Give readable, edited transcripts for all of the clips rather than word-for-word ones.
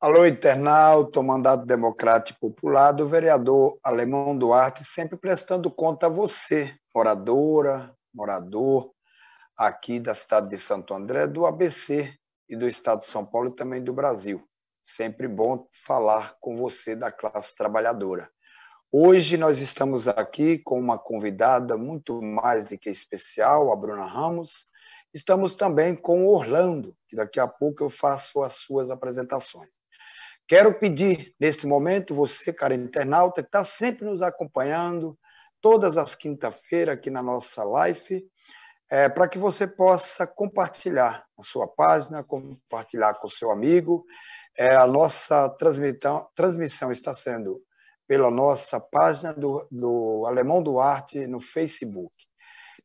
Alô, internauta, o mandato democrático popular do vereador Alemão Duarte, sempre prestando conta a você, moradora, morador aqui da cidade de Santo André, do ABC e do estado de São Paulo e também do Brasil. Sempre bom falar com você da classe trabalhadora. Hoje nós estamos aqui com uma convidada muito mais do que especial, a Bruna Ramos. Estamos também com o Orlando, que daqui a pouco eu faço as suas apresentações. Quero pedir, neste momento, você, cara internauta, que está sempre nos acompanhando, todas as quinta-feiras aqui na nossa live, para que você possa compartilhar a sua página, compartilhar com o seu amigo. A nossa transmissão está sendo pela nossa página do Alemão Duarte no Facebook.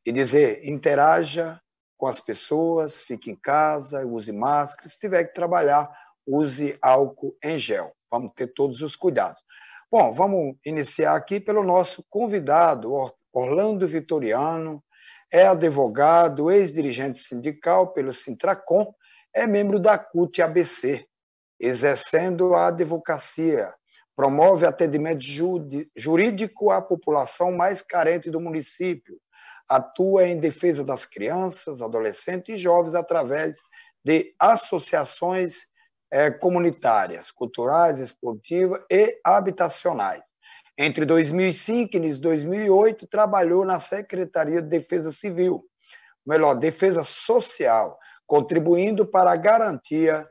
E dizer, interaja com as pessoas, fique em casa, use máscara, se tiver que trabalhar, use álcool em gel. Vamos ter todos os cuidados. Bom, vamos iniciar aqui pelo nosso convidado, Orlando Vitoriano, é advogado, ex-dirigente sindical pelo Sintracom, é membro da CUT-ABC, exercendo a advocacia, promove atendimento jurídico à população mais carente do município, atua em defesa das crianças, adolescentes e jovens através de associações comunitárias, culturais, esportivas e habitacionais. Entre 2005 e 2008, trabalhou na Secretaria de Defesa Civil, Defesa Social, contribuindo para a garantia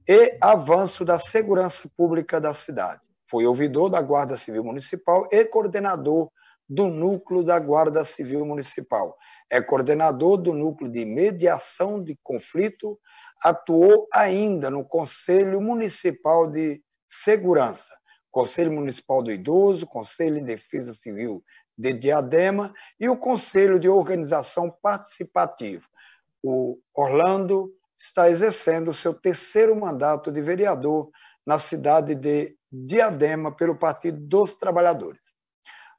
e avanço da segurança pública da cidade. Foi ouvidor da Guarda Civil Municipal e coordenador do Núcleo da Guarda Civil Municipal. É coordenador do Núcleo de Mediação de Conflito, atuou ainda no Conselho Municipal de Segurança, Conselho Municipal do Idoso, Conselho de Defesa Civil de Diadema e o Conselho de Organização Participativa. O Orlando está exercendo o seu terceiro mandato de vereador na cidade de Diadema pelo Partido dos Trabalhadores.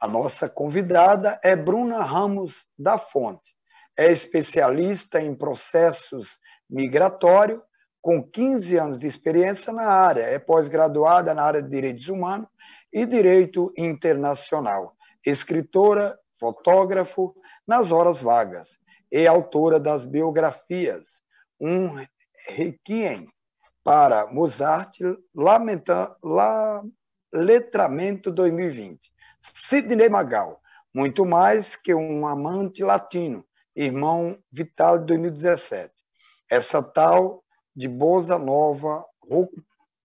A nossa convidada é Bruna Ramos da Fonte. É especialista em processos migratórios, com 15 anos de experiência na área. É pós-graduada na área de Direitos Humanos e Direito Internacional. Escritora, fotógrafo nas horas vagas. E autora das biografias Um Requiem para Mozart, Letramento 2020. Sidney Magal, muito mais que um amante latino, Irmão Vital de 2017. Essa tal de Bossa Nova,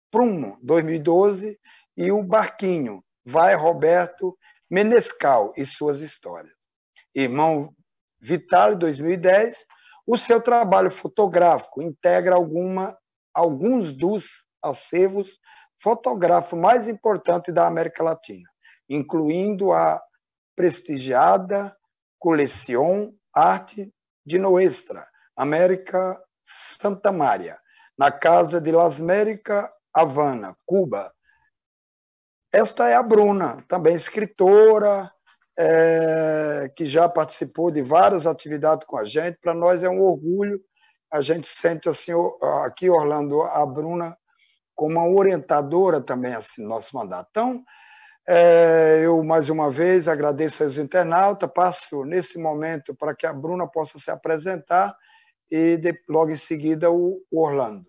Prumo 2012 e o Barquinho, Vai Roberto Menescal e suas histórias. Irmão Vital 2010, o seu trabalho fotográfico integra alguns dos acervos fotográficos mais importantes da América Latina, incluindo a prestigiada Coleção Arte de Nuestra América Santa Maria, na Casa de Las Américas, Havana, Cuba. Esta é a Bruna, também escritora, que já participou de várias atividades com a gente. Para nós é um orgulho, a gente sente assim, aqui, Orlando, a Bruna como uma orientadora também assim, no nosso mandato. Então, eu, mais uma vez, agradeço aos internautas, passo nesse momento para que a Bruna possa se apresentar e logo em seguida o Orlando.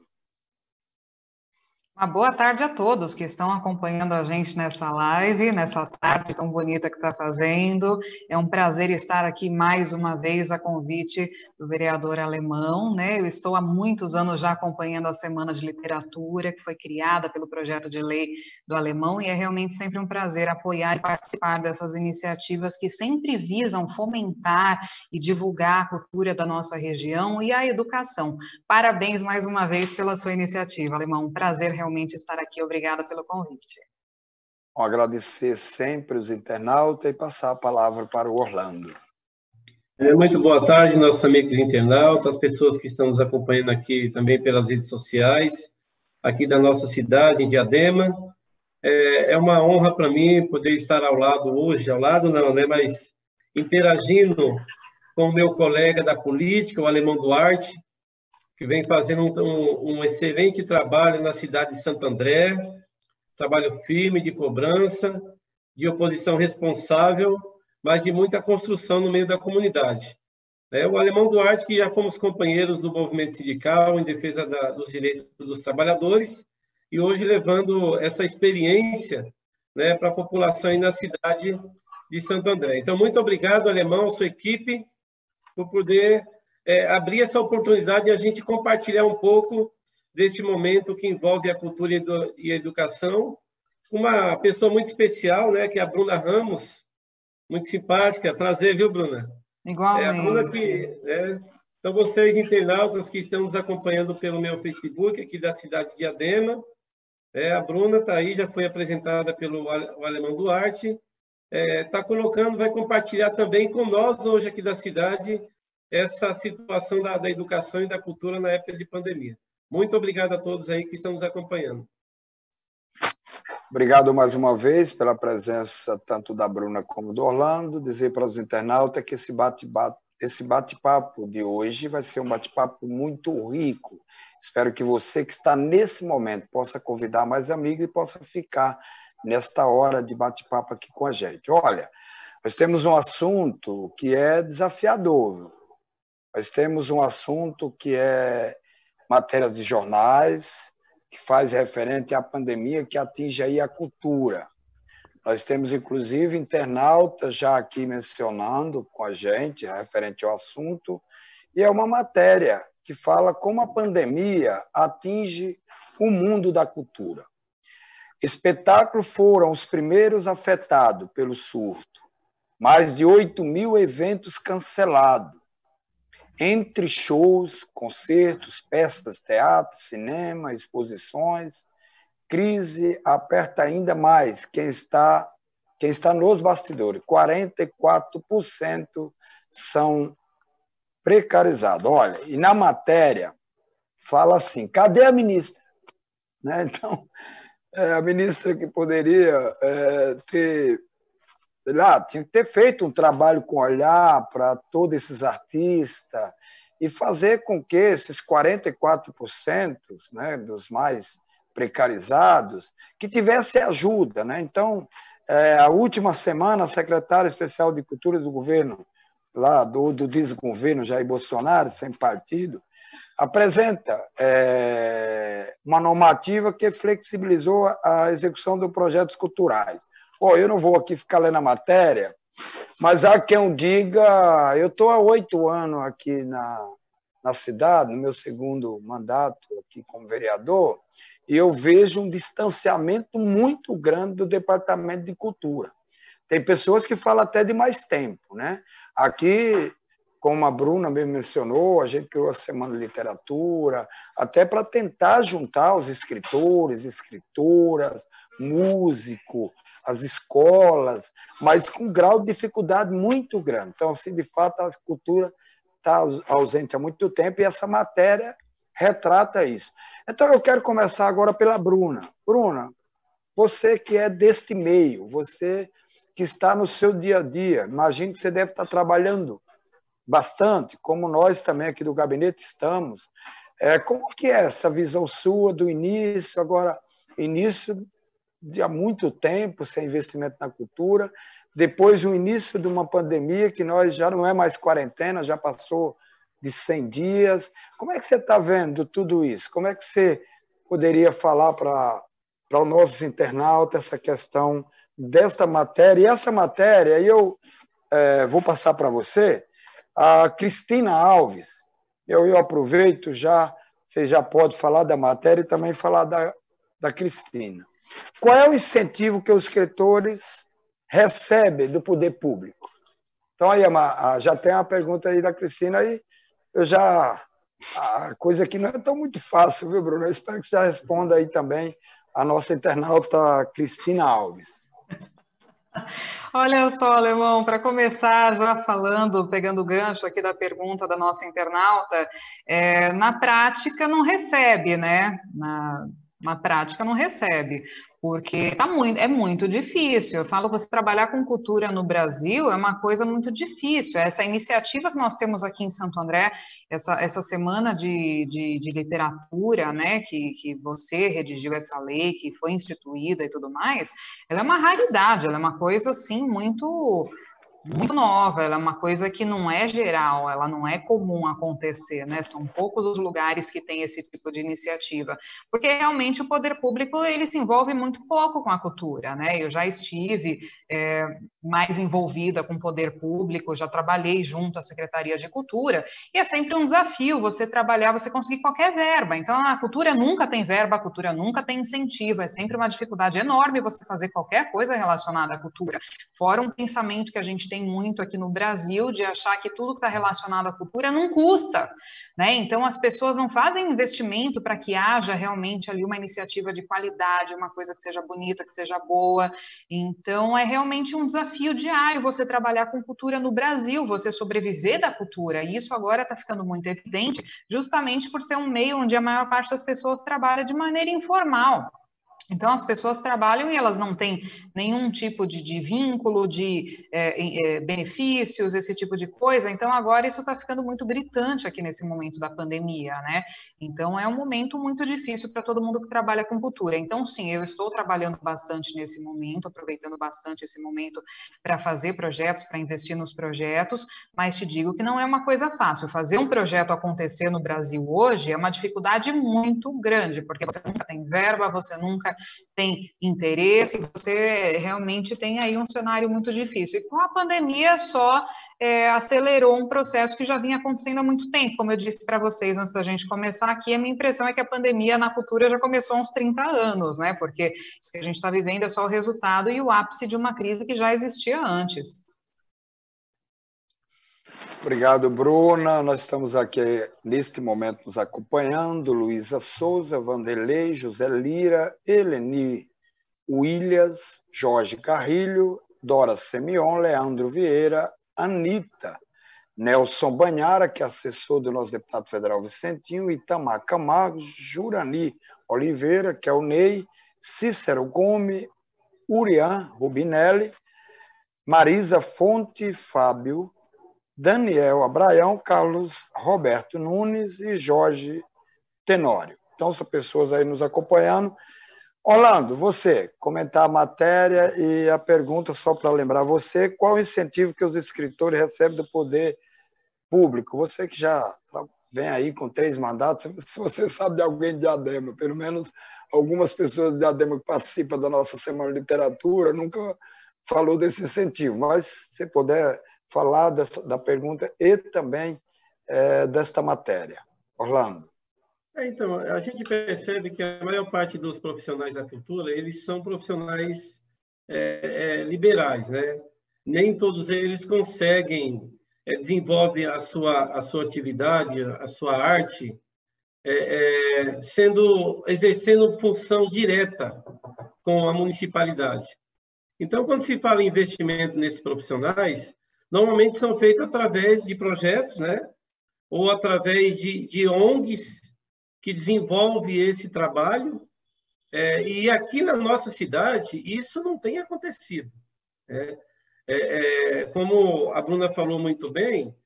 Uma boa tarde a todos que estão acompanhando a gente nessa live, nessa tarde tão bonita que está fazendo. É um prazer estar aqui mais uma vez a convite do vereador Alemão, né? Eu estou há muitos anos já acompanhando a Semana de Literatura, que foi criada pelo projeto de lei do Alemão, e é realmente sempre um prazer apoiar e participar dessas iniciativas que sempre visam fomentar e divulgar a cultura da nossa região e a educação. Parabéns mais uma vez pela sua iniciativa, Alemão. Um prazer realmente estar aqui. Obrigada pelo convite. Vou agradecer sempre os internautas e passar a palavra para o Orlando. Muito boa tarde, nossos amigos internautas, as pessoas que estão nos acompanhando aqui também pelas redes sociais, aqui da nossa cidade, em Diadema. É uma honra para mim poder estar ao lado não, né, mas interagindo com o meu colega da política, o Alemão Duarte, que vem fazendo um excelente trabalho na cidade de Santo André, trabalho firme de cobrança, de oposição responsável, mas de muita construção no meio da comunidade. O Alemão Duarte, que já fomos companheiros do movimento sindical em defesa dos direitos dos trabalhadores, e hoje levando essa experiência, né, para a população aí na cidade de Santo André. Então, muito obrigado, Alemão, sua equipe, por poder abrir essa oportunidade de a gente compartilhar um pouco deste momento que envolve a cultura e a educação, uma pessoa muito especial, né, que é a Bruna Ramos, muito simpática. Prazer, viu, Bruna? Igualmente. A Bruna que... Então, vocês, internautas que estão nos acompanhando pelo meu Facebook, aqui da cidade de Diadema, a Bruna está aí, já foi apresentada pelo Alemão Duarte, vai compartilhar também com nós, hoje aqui da cidade, essa situação da educação e da cultura na época de pandemia. Muito obrigado a todos aí que estão nos acompanhando. Obrigado mais uma vez pela presença tanto da Bruna como do Orlando. Dizer para os internautas que esse bate-papo de hoje vai ser um bate-papo muito rico. Espero que você que está nesse momento possa convidar mais amigos e possa ficar nesta hora de bate-papo aqui com a gente. Olha, nós temos um assunto que é desafiador. Nós temos um assunto que é matéria de jornais, que faz referente à pandemia que atinge aí a cultura. Nós temos, inclusive, internautas já aqui mencionando com a gente, referente ao assunto, e é uma matéria que fala como a pandemia atinge o mundo da cultura. Espetáculos foram os primeiros afetados pelo surto. Mais de 8.000 eventos cancelados. Entre shows, concertos, peças, teatro, cinema, exposições, crise aperta ainda mais quem está nos bastidores. 44% são precarizados. Olha, e na matéria fala assim, cadê a ministra? Né? Então, a ministra que poderia ter... tinha que ter feito um trabalho com olhar para todos esses artistas e fazer com que esses 44%, né, dos mais precarizados, que tivesse ajuda. Né? Então, a última semana, a secretária especial de Cultura do governo, lá do desgoverno Jair Bolsonaro, sem partido, apresenta uma normativa que flexibilizou a execução de projetos culturais. Eu não vou aqui ficar lendo a matéria, mas há quem diga, eu estou há 8 anos aqui na cidade, no meu segundo mandato aqui como vereador, e eu vejo um distanciamento muito grande do Departamento de Cultura. Tem pessoas que falam até de mais tempo, né? Aqui, como a Bruna mesmo mencionou, a gente criou a Semana de Literatura, até para tentar juntar os escritores, escritoras, músicos, as escolas, mas com um grau de dificuldade muito grande. Então, assim, de fato, a cultura está ausente há muito tempo e essa matéria retrata isso. Então, eu quero começar agora pela Bruna. Bruna, você que é deste meio, você que está no seu dia a dia, imagino que você deve estar trabalhando bastante, como nós também aqui do gabinete estamos. Como que é essa visão sua do início, agora, início de há muito tempo sem investimento na cultura, depois o início de uma pandemia que nós já não é mais quarentena, já passou de 100 dias. Como é que você está vendo tudo isso? Como é que você poderia falar para os nossos internautas essa questão desta matéria? E essa matéria, aí eu vou passar para você, a Cristina Alves. Eu aproveito já, você já pode falar da matéria e também falar da Cristina. Qual é o incentivo que os escritores recebem do poder público? Então, aí já tem uma pergunta aí da Cristina, aí a coisa aqui não é tão muito fácil, viu, Bruno? Eu espero que você já responda aí também a nossa internauta Cristina Alves. Olha só, Alemão, para começar já falando, pegando o gancho aqui da pergunta da nossa internauta, na prática não recebe, né? Na prática não recebe, porque é muito difícil. Eu falo, você trabalhar com cultura no Brasil é uma coisa muito difícil. Essa iniciativa que nós temos aqui em Santo André, essa semana de literatura, né, que você redigiu essa lei, que foi instituída e tudo mais, ela é uma raridade, ela é uma coisa, assim, muito nova, ela é uma coisa que não é geral, ela não é comum acontecer, né? São poucos os lugares que têm esse tipo de iniciativa, porque realmente o poder público ele se envolve muito pouco com a cultura, né? Eu já estive mais envolvida com o poder público, já trabalhei junto à Secretaria de Cultura, e é sempre um desafio você trabalhar, você conseguir qualquer verba. Então, a cultura nunca tem verba, a cultura nunca tem incentivo, é sempre uma dificuldade enorme você fazer qualquer coisa relacionada à cultura. Fora um pensamento que a gente tem muito aqui no Brasil de achar que tudo que está relacionado à cultura não custa, né? Então, as pessoas não fazem investimento para que haja realmente ali uma iniciativa de qualidade, uma coisa que seja bonita, que seja boa. Então, é realmente um desafio diário você trabalhar com cultura no Brasil, você sobreviver da cultura. E isso agora está ficando muito evidente, justamente por ser um meio onde a maior parte das pessoas trabalha de maneira informal. Então, as pessoas trabalham e elas não têm nenhum tipo de vínculo, de benefícios, esse tipo de coisa. Então, agora isso está ficando muito gritante aqui nesse momento da pandemia, né? Então, é um momento muito difícil para todo mundo que trabalha com cultura. Então, sim, eu estou trabalhando bastante nesse momento, aproveitando bastante esse momento para fazer projetos, para investir nos projetos, mas te digo que não é uma coisa fácil. Fazer um projeto acontecer no Brasil hoje é uma dificuldade muito grande, porque você nunca tem verba, você nunca tem interesse, você realmente tem aí um cenário muito difícil. E com a pandemia só acelerou um processo que já vinha acontecendo há muito tempo. Como eu disse para vocês antes da gente começar aqui, a minha impressão é que a pandemia na cultura já começou há uns 30 anos, né? Porque isso que a gente está vivendo é só o resultado e o ápice de uma crise que já existia antes. Obrigado, Bruna. Nós estamos aqui, neste momento, nos acompanhando. Luísa Souza, Vanderlei, José Lira, Eleni Williams, Jorge Carrilho, Dora Semion, Leandro Vieira, Anita, Nelson Banhara, que é assessor do nosso deputado federal Vicentinho, Itamar Camargo, Jurani Oliveira, que é o Ney, Cícero Gomes, Urian Rubinelli, Marisa Fonte, Fábio, Daniel Abraião, Carlos Roberto Nunes e Jorge Tenório. Então, são pessoas aí nos acompanhando. Orlando, você, comentar a matéria e a pergunta, só para lembrar você, qual o incentivo que os escritores recebem do poder público? Você que já vem aí com 3 mandatos, se você sabe de alguém de Diadema, pelo menos algumas pessoas de Diadema que participam da nossa Semana de Literatura, nunca falou desse incentivo, mas se puder falar da pergunta e também desta matéria. Orlando. Então, a gente percebe que a maior parte dos profissionais da cultura, eles são profissionais liberais, né? Nem todos eles conseguem desenvolver a sua atividade, a sua arte, exercendo função direta com a municipalidade. Então, quando se fala em investimento nesses profissionais, normalmente são feitos através de projetos, né? Ou através de ONGs que desenvolvem esse trabalho. E aqui na nossa cidade, isso não tem acontecido. Como a Bruna falou muito bem,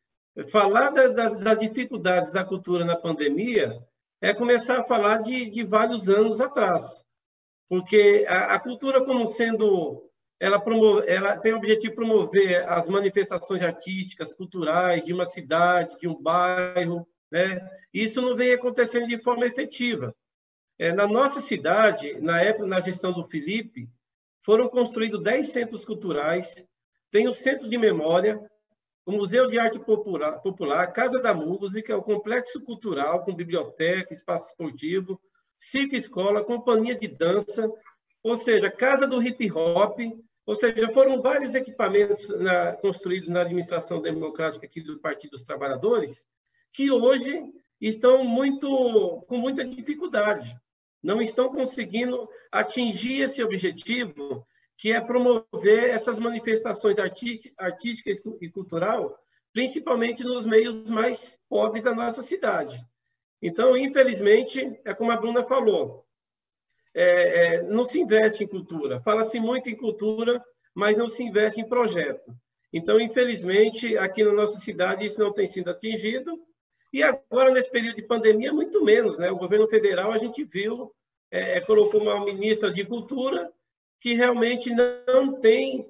falar das dificuldades da cultura na pandemia é começar a falar de vários anos atrás. Porque a cultura, como sendo... Ela tem o objetivo de promover as manifestações artísticas, culturais de uma cidade, de um bairro, né? Isso não vem acontecendo de forma efetiva. Na nossa cidade, na época, na gestão do Felipe, foram construídos 10 centros culturais, tem o Centro de Memória, o Museu de Arte Popular, Casa da Música, o Complexo Cultural, com biblioteca, espaço esportivo, circo escola, companhia de dança, ou seja, Casa do Hip Hop. Ou seja, foram vários equipamentos construídos na administração democrática aqui do Partido dos Trabalhadores que hoje estão com muita dificuldade. Não estão conseguindo atingir esse objetivo, que é promover essas manifestações artísticas e cultural, principalmente nos meios mais pobres da nossa cidade. Então, infelizmente, é como a Bruna falou, não se investe em cultura. Fala-se muito em cultura, mas não se investe em projeto. Então, infelizmente, aqui na nossa cidade isso não tem sido atingido. E agora, nesse período de pandemia, muito menos, né? O governo federal, a gente viu, colocou uma ministra de Cultura que realmente não tem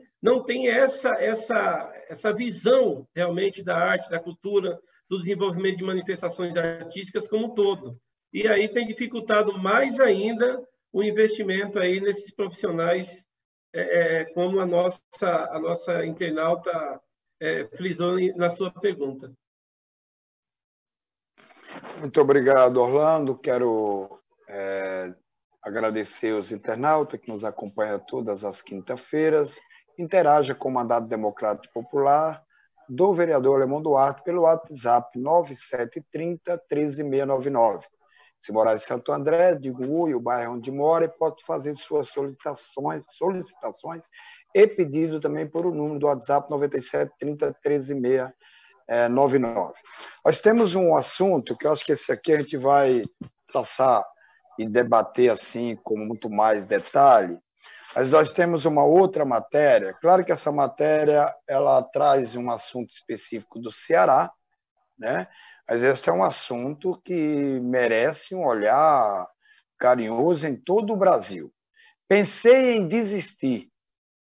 essa visão realmente da arte, da cultura, do desenvolvimento de manifestações artísticas como um todo. E aí tem dificultado mais ainda o investimento aí nesses profissionais, como a nossa internauta frisou na sua pergunta. Muito obrigado, Orlando. Quero agradecer os internautas que nos acompanham todas as quintas-feiras. Interaja com o Mandato Democrático Popular do vereador Alemão Duarte pelo WhatsApp 9730-13699. Se morar em Santo André, de Gui, o bairro onde mora, pode fazer suas solicitações e pedido também por o número do WhatsApp 9730-13699. Nós temos um assunto que eu acho que esse aqui a gente vai traçar e debater assim com muito mais detalhe, mas nós temos uma outra matéria. Claro que essa matéria ela traz um assunto específico do Ceará, né? Mas esse é um assunto que merece um olhar carinhoso em todo o Brasil. Pensei em desistir,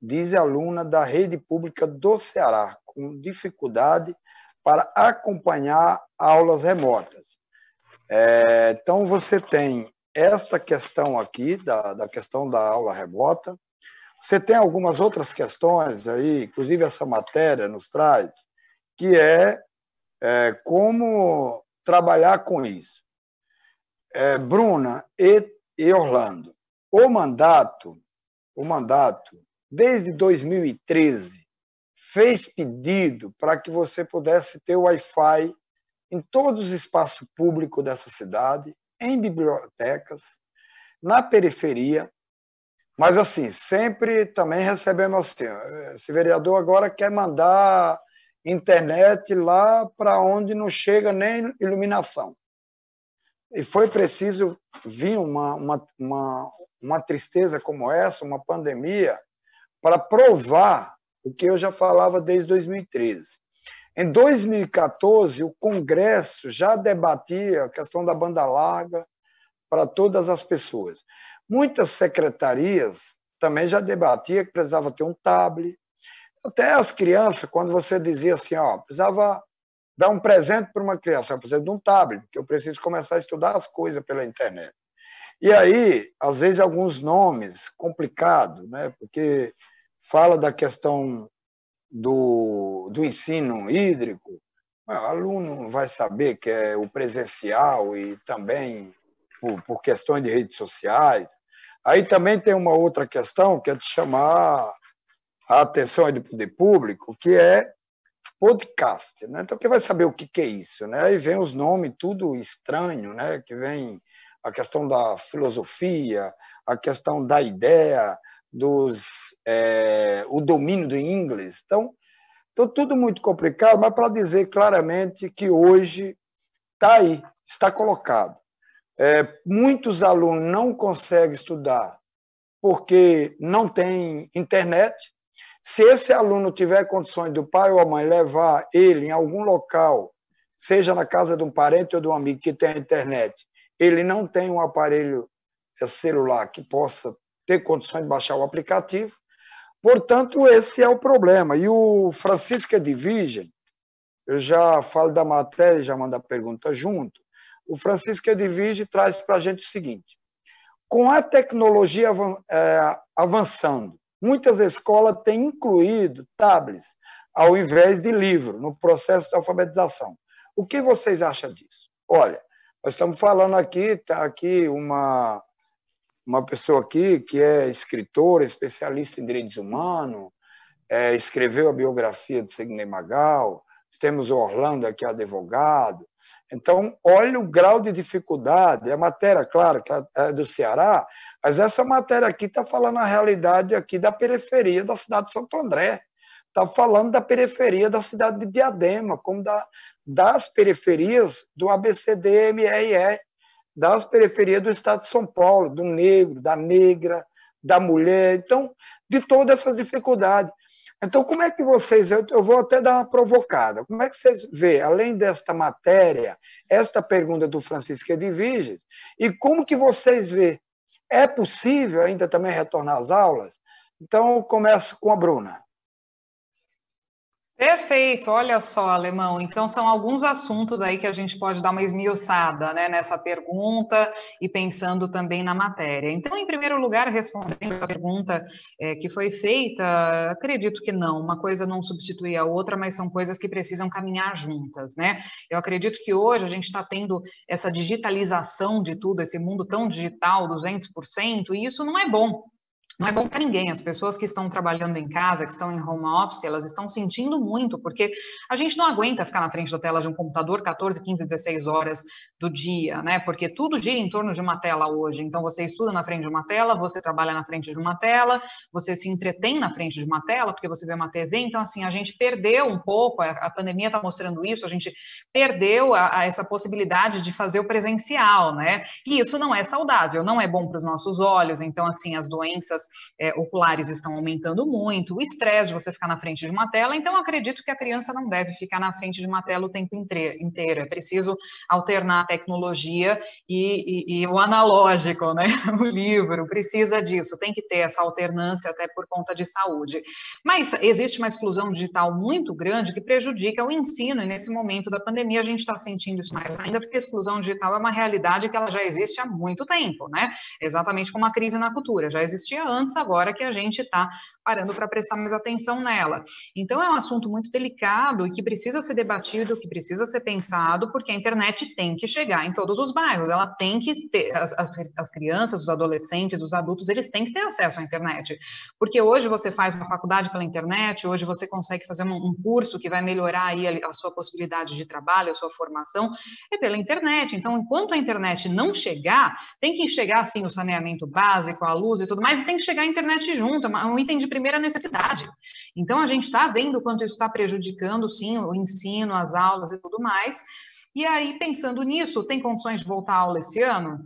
diz a aluna da rede pública do Ceará, com dificuldade para acompanhar aulas remotas. Então, você tem esta questão aqui, da questão da aula remota. Você tem algumas outras questões aí, inclusive essa matéria nos traz, que como trabalhar com isso. Bruna e Orlando, o mandato, desde 2013, fez pedido para que você pudesse ter Wi-Fi em todos os espaços públicos dessa cidade, em bibliotecas, na periferia, mas assim, sempre também recebemos assim, esse vereador agora quer mandar internet lá para onde não chega nem iluminação. E foi preciso vir uma tristeza como essa, uma pandemia, para provar o que eu já falava desde 2013. Em 2014, o Congresso já debatia a questão da banda larga para todas as pessoas. Muitas secretarias também já debatiam que precisava ter um tablet. Até as crianças, quando você dizia assim, precisava dar um presente para uma criança, eu preciso de um tablet, porque eu preciso começar a estudar as coisas pela internet. E aí, às vezes, alguns nomes complicados, né? Porque fala da questão do ensino hídrico, o aluno vai saber que é o presencial e também por questões de redes sociais. Aí também tem uma outra questão que é de chamar a atenção do poder público, que é podcast, né? Então, quem vai saber o que é isso, né? Aí vem os nomes tudo estranho, né? Que vem a questão da filosofia, a questão da ideia, o domínio do inglês. Então, tudo muito complicado, mas para dizer claramente que hoje está aí, está colocado. Muitos alunos não conseguem estudar porque não tem internet. Se esse aluno tiver condições do pai ou a mãe levar ele em algum local, seja na casa de um parente ou de um amigo que tem a internet, ele não tem um aparelho celular que possa ter condições de baixar o aplicativo. Portanto, esse é o problema. E o Francisco Edvige, eu já falo da matéria e já mando a pergunta junto, o Francisco Edvige traz para a gente o seguinte: com a tecnologia avançando, muitas escolas têm incluído tablets ao invés de livro no processo de alfabetização. O que vocês acham disso? Olha, nós estamos falando aqui, está aqui uma pessoa aqui que é escritora, especialista em direitos humanos, escreveu a biografia de Sidney Magal, temos o Orlando aqui, advogado. Então, olha o grau de dificuldade. A matéria, claro, que é do Ceará, mas essa matéria aqui está falando a realidade aqui da periferia da cidade de Santo André. Está falando da periferia da cidade de Diadema, como das periferias do ABCD, MRE, das periferias do estado de São Paulo, do negro, da negra, da mulher, então, de todas essas dificuldades. Então, como é que vocês, eu vou até dar uma provocada, como é que vocês vê, além desta matéria, esta pergunta do Francisco Edviges, e como que vocês vê? É possível ainda também retornar às aulas? Então, eu começo com a Bruna. Perfeito, olha só, Alemão. Então, são alguns assuntos aí que a gente pode dar uma esmiuçada, né, nessa pergunta e pensando também na matéria. Então, em primeiro lugar, respondendo a pergunta que foi feita, acredito que não, uma coisa não substitui a outra, mas são coisas que precisam caminhar juntas, né? Eu acredito que hoje a gente está tendo essa digitalização de tudo, esse mundo tão digital, 200%, e isso não é bom. Não é bom para ninguém. As pessoas que estão trabalhando em casa, que estão em home office, elas estão sentindo muito, porque a gente não aguenta ficar na frente da tela de um computador 14, 15, 16 horas do dia, né? Porque tudo gira em torno de uma tela hoje. Então, você estuda na frente de uma tela, você trabalha na frente de uma tela, você se entretém na frente de uma tela, porque você vê uma TV. Então, assim, a gente perdeu um pouco, a pandemia está mostrando isso, a gente perdeu essa possibilidade de fazer o presencial, né? E isso não é saudável, não é bom para os nossos olhos. Então, assim, as doenças oculares estão aumentando muito, o estresse de você ficar na frente de uma tela, então acredito que a criança não deve ficar na frente de uma tela o tempo inteiro, é preciso alternar a tecnologia e o analógico, né, o livro, precisa disso, tem que ter essa alternância até por conta de saúde. Mas existe uma exclusão digital muito grande que prejudica o ensino, e nesse momento da pandemia a gente está sentindo isso mais ainda, porque a exclusão digital é uma realidade que ela já existe há muito tempo, né, exatamente como a crise na cultura, já existia antes, agora que a gente está parando para prestar mais atenção nela. Então, é um assunto muito delicado e que precisa ser debatido, que precisa ser pensado, porque a internet tem que chegar em todos os bairros, ela tem que ter, as crianças, os adolescentes, os adultos, eles têm que ter acesso à internet, porque hoje você faz uma faculdade pela internet, hoje você consegue fazer um curso que vai melhorar aí a sua possibilidade de trabalho, a sua formação, é pela internet. Então, enquanto a internet não chegar, tem que chegar, assim, o saneamento básico, a luz e tudo mais, e tem que chegar a internet junto, é um item de primeira necessidade. Então, a gente está vendo o quanto isso está prejudicando, sim, o ensino, as aulas e tudo mais. E aí, pensando nisso, tem condições de voltar à aula esse ano?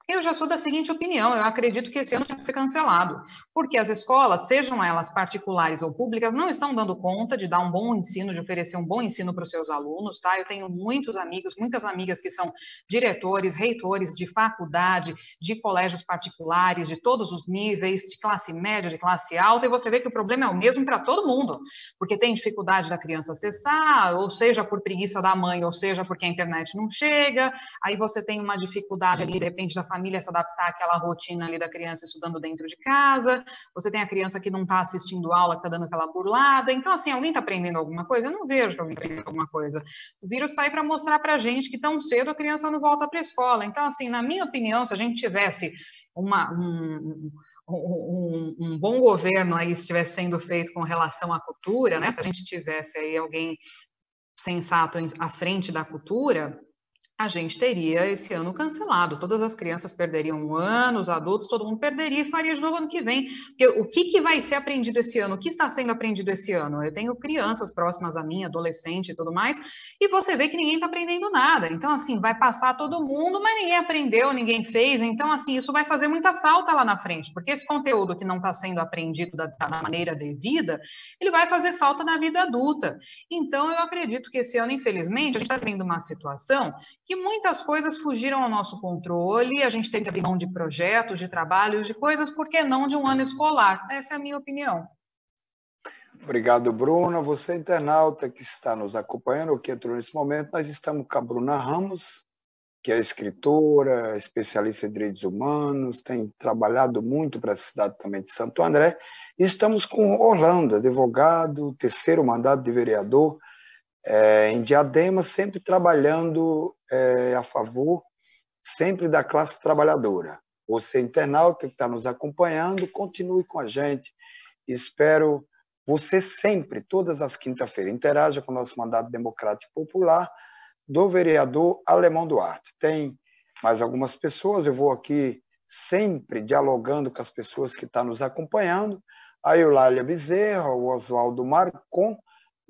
Eu já sou da seguinte opinião, eu acredito que esse ano tem que ser cancelado, porque as escolas, sejam elas particulares ou públicas, não estão dando conta de dar um bom ensino, de oferecer um bom ensino para os seus alunos, tá? Eu tenho muitos amigos, muitas amigas que são diretores, reitores de faculdade, de colégios particulares, de todos os níveis, de classe média, de classe alta, e você vê que o problema é o mesmo para todo mundo, porque tem dificuldade da criança acessar, ou seja, por preguiça da mãe, ou seja, porque a internet não chega, aí você tem uma dificuldade ali, de repente, da família se adaptar àquela rotina ali da criança estudando dentro de casa, você tem a criança que não está assistindo aula, que está dando aquela burlada, então assim, alguém está aprendendo alguma coisa? Eu não vejo que alguém está aprendendo alguma coisa. O vírus está aí para mostrar para a gente que tão cedo a criança não volta para a escola, então assim, na minha opinião, se a gente tivesse um bom governo aí estivesse sendo feito com relação à cultura, né, se a gente tivesse aí alguém sensato à frente da cultura, a gente teria esse ano cancelado. Todas as crianças perderiam um ano, os adultos, todo mundo perderia e faria de novo ano que vem. Porque o que vai ser aprendido esse ano? O que está sendo aprendido esse ano? Eu tenho crianças próximas a mim, adolescente e tudo mais, e você vê que ninguém está aprendendo nada. Então, assim, vai passar todo mundo, mas ninguém aprendeu, ninguém fez. Então, assim, isso vai fazer muita falta lá na frente, porque esse conteúdo que não está sendo aprendido da maneira devida, ele vai fazer falta na vida adulta. Então, eu acredito que esse ano, infelizmente, a gente está vendo uma situação que muitas coisas fugiram ao nosso controle, a gente tem que abrir mão de projetos, de trabalhos, de coisas, por que não de um ano escolar? Essa é a minha opinião. Obrigado, Bruna. Você, internauta que está nos acompanhando, que entrou nesse momento, nós estamos com a Bruna Ramos, que é escritora, especialista em direitos humanos, tem trabalhado muito para a cidade também de Santo André, e estamos com Orlando, advogado, terceiro mandato de vereador, em Diadema, sempre trabalhando a favor, sempre da classe trabalhadora. Você, internauta que está nos acompanhando, continue com a gente. Espero você sempre, todas as quintas-feiras, interaja com o nosso mandato democrático popular do vereador Alemão Duarte. Tem mais algumas pessoas, eu vou aqui sempre dialogando com as pessoas que estão nos acompanhando. A Eulália Bezerra, o Oswaldo Marcon,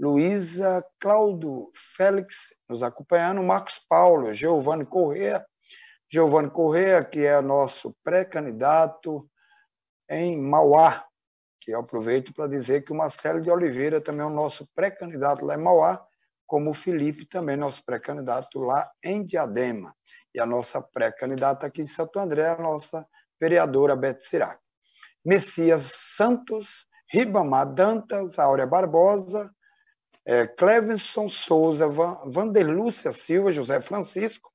Luísa, Cláudio Félix nos acompanhando, Marcos Paulo, Giovanni Corrêa, Giovanni Corrêa, que é nosso pré-candidato em Mauá, que eu aproveito para dizer que o Marcelo de Oliveira também é o nosso pré-candidato lá em Mauá, como o Felipe também, nosso pré-candidato lá em Diadema. E a nossa pré-candidata aqui em Santo André, a nossa vereadora Beth Sirac. Messias Santos, Ribamar Dantas, Áurea Barbosa, Clevinson Souza, Vanderlúcia Silva, José Francisco.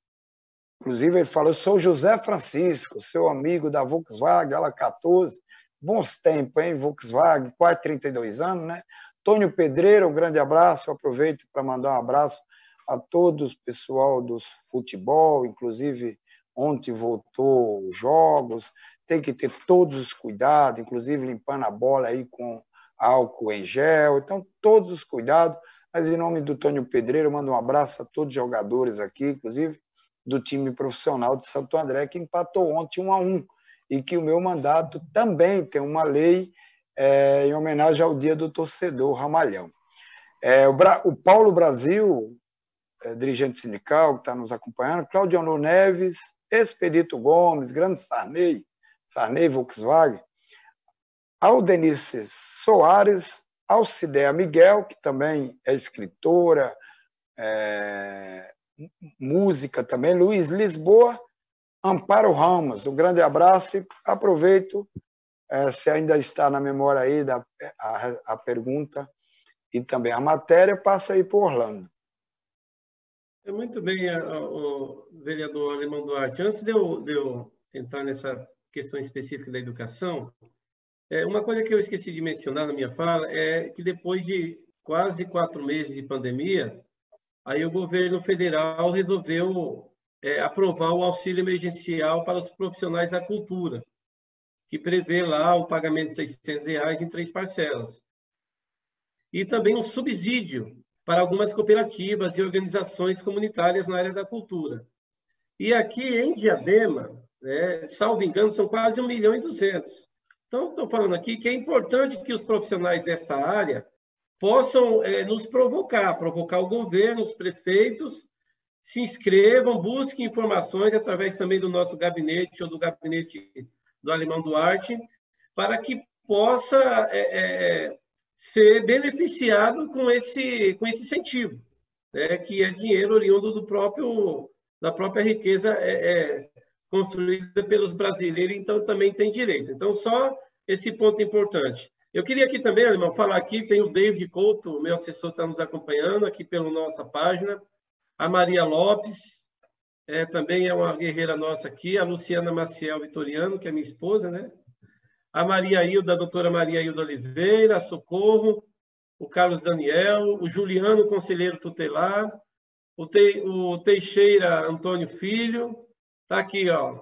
Inclusive, ele falou, eu sou José Francisco, seu amigo da Volkswagen, ela 14. Bons tempos, hein, Volkswagen, quase 32 anos, né? Tônio Pedreira, um grande abraço. Eu aproveito para mandar um abraço a todos, pessoal dos futebol, inclusive ontem voltou os jogos, tem que ter todos os cuidados, inclusive limpando a bola aí com álcool em gel, então todos os cuidados. Mas em nome do Tônio Pedreira, eu mando um abraço a todos os jogadores aqui, inclusive do time profissional de Santo André, que empatou ontem 1-1, e que o meu mandato também tem uma lei em homenagem ao Dia do Torcedor Ramalhão. O Paulo Brasil, dirigente sindical, que está nos acompanhando, Claudiano Neves, Expedito Gomes, grande Sarney Volkswagen, Aldenice Soares, Alcideia Miguel, que também é escritora, música também, Luiz Lisboa, Amparo Ramos, um grande abraço e aproveito, se ainda está na memória aí a pergunta e também a matéria, passa aí para Orlando. Muito bem, o vereador Alemão Duarte. Antes de eu entrar nessa questão específica da educação, uma coisa que eu esqueci de mencionar na minha fala é que depois de quase 4 meses de pandemia, aí o governo federal resolveu aprovar o auxílio emergencial para os profissionais da cultura, que prevê lá o pagamento de R$600 em 3 parcelas. E também um subsídio para algumas cooperativas e organizações comunitárias na área da cultura. E aqui em Diadema, salvo engano, são quase 1.200.000. Então, estou falando aqui que é importante que os profissionais dessa área possam nos provocar o governo, os prefeitos, se inscrevam, busquem informações através também do nosso gabinete ou do gabinete do Alemão Duarte, para que possa ser beneficiado com esse incentivo, que é dinheiro oriundo da própria riqueza construída pelos brasileiros, então também tem direito. Então, só esse ponto importante. Eu queria aqui também, Alemão, falar aqui, tem o David Couto, meu assessor está nos acompanhando aqui pela nossa página, a Maria Lopes, também é uma guerreira nossa aqui, a Luciana Maciel Vitoriano, que é minha esposa, né? A Maria Hilda, a doutora Maria Hilda Oliveira, a Socorro, o Carlos Daniel, o Juliano, conselheiro tutelar, o Teixeira Antônio Filho, está aqui, ó.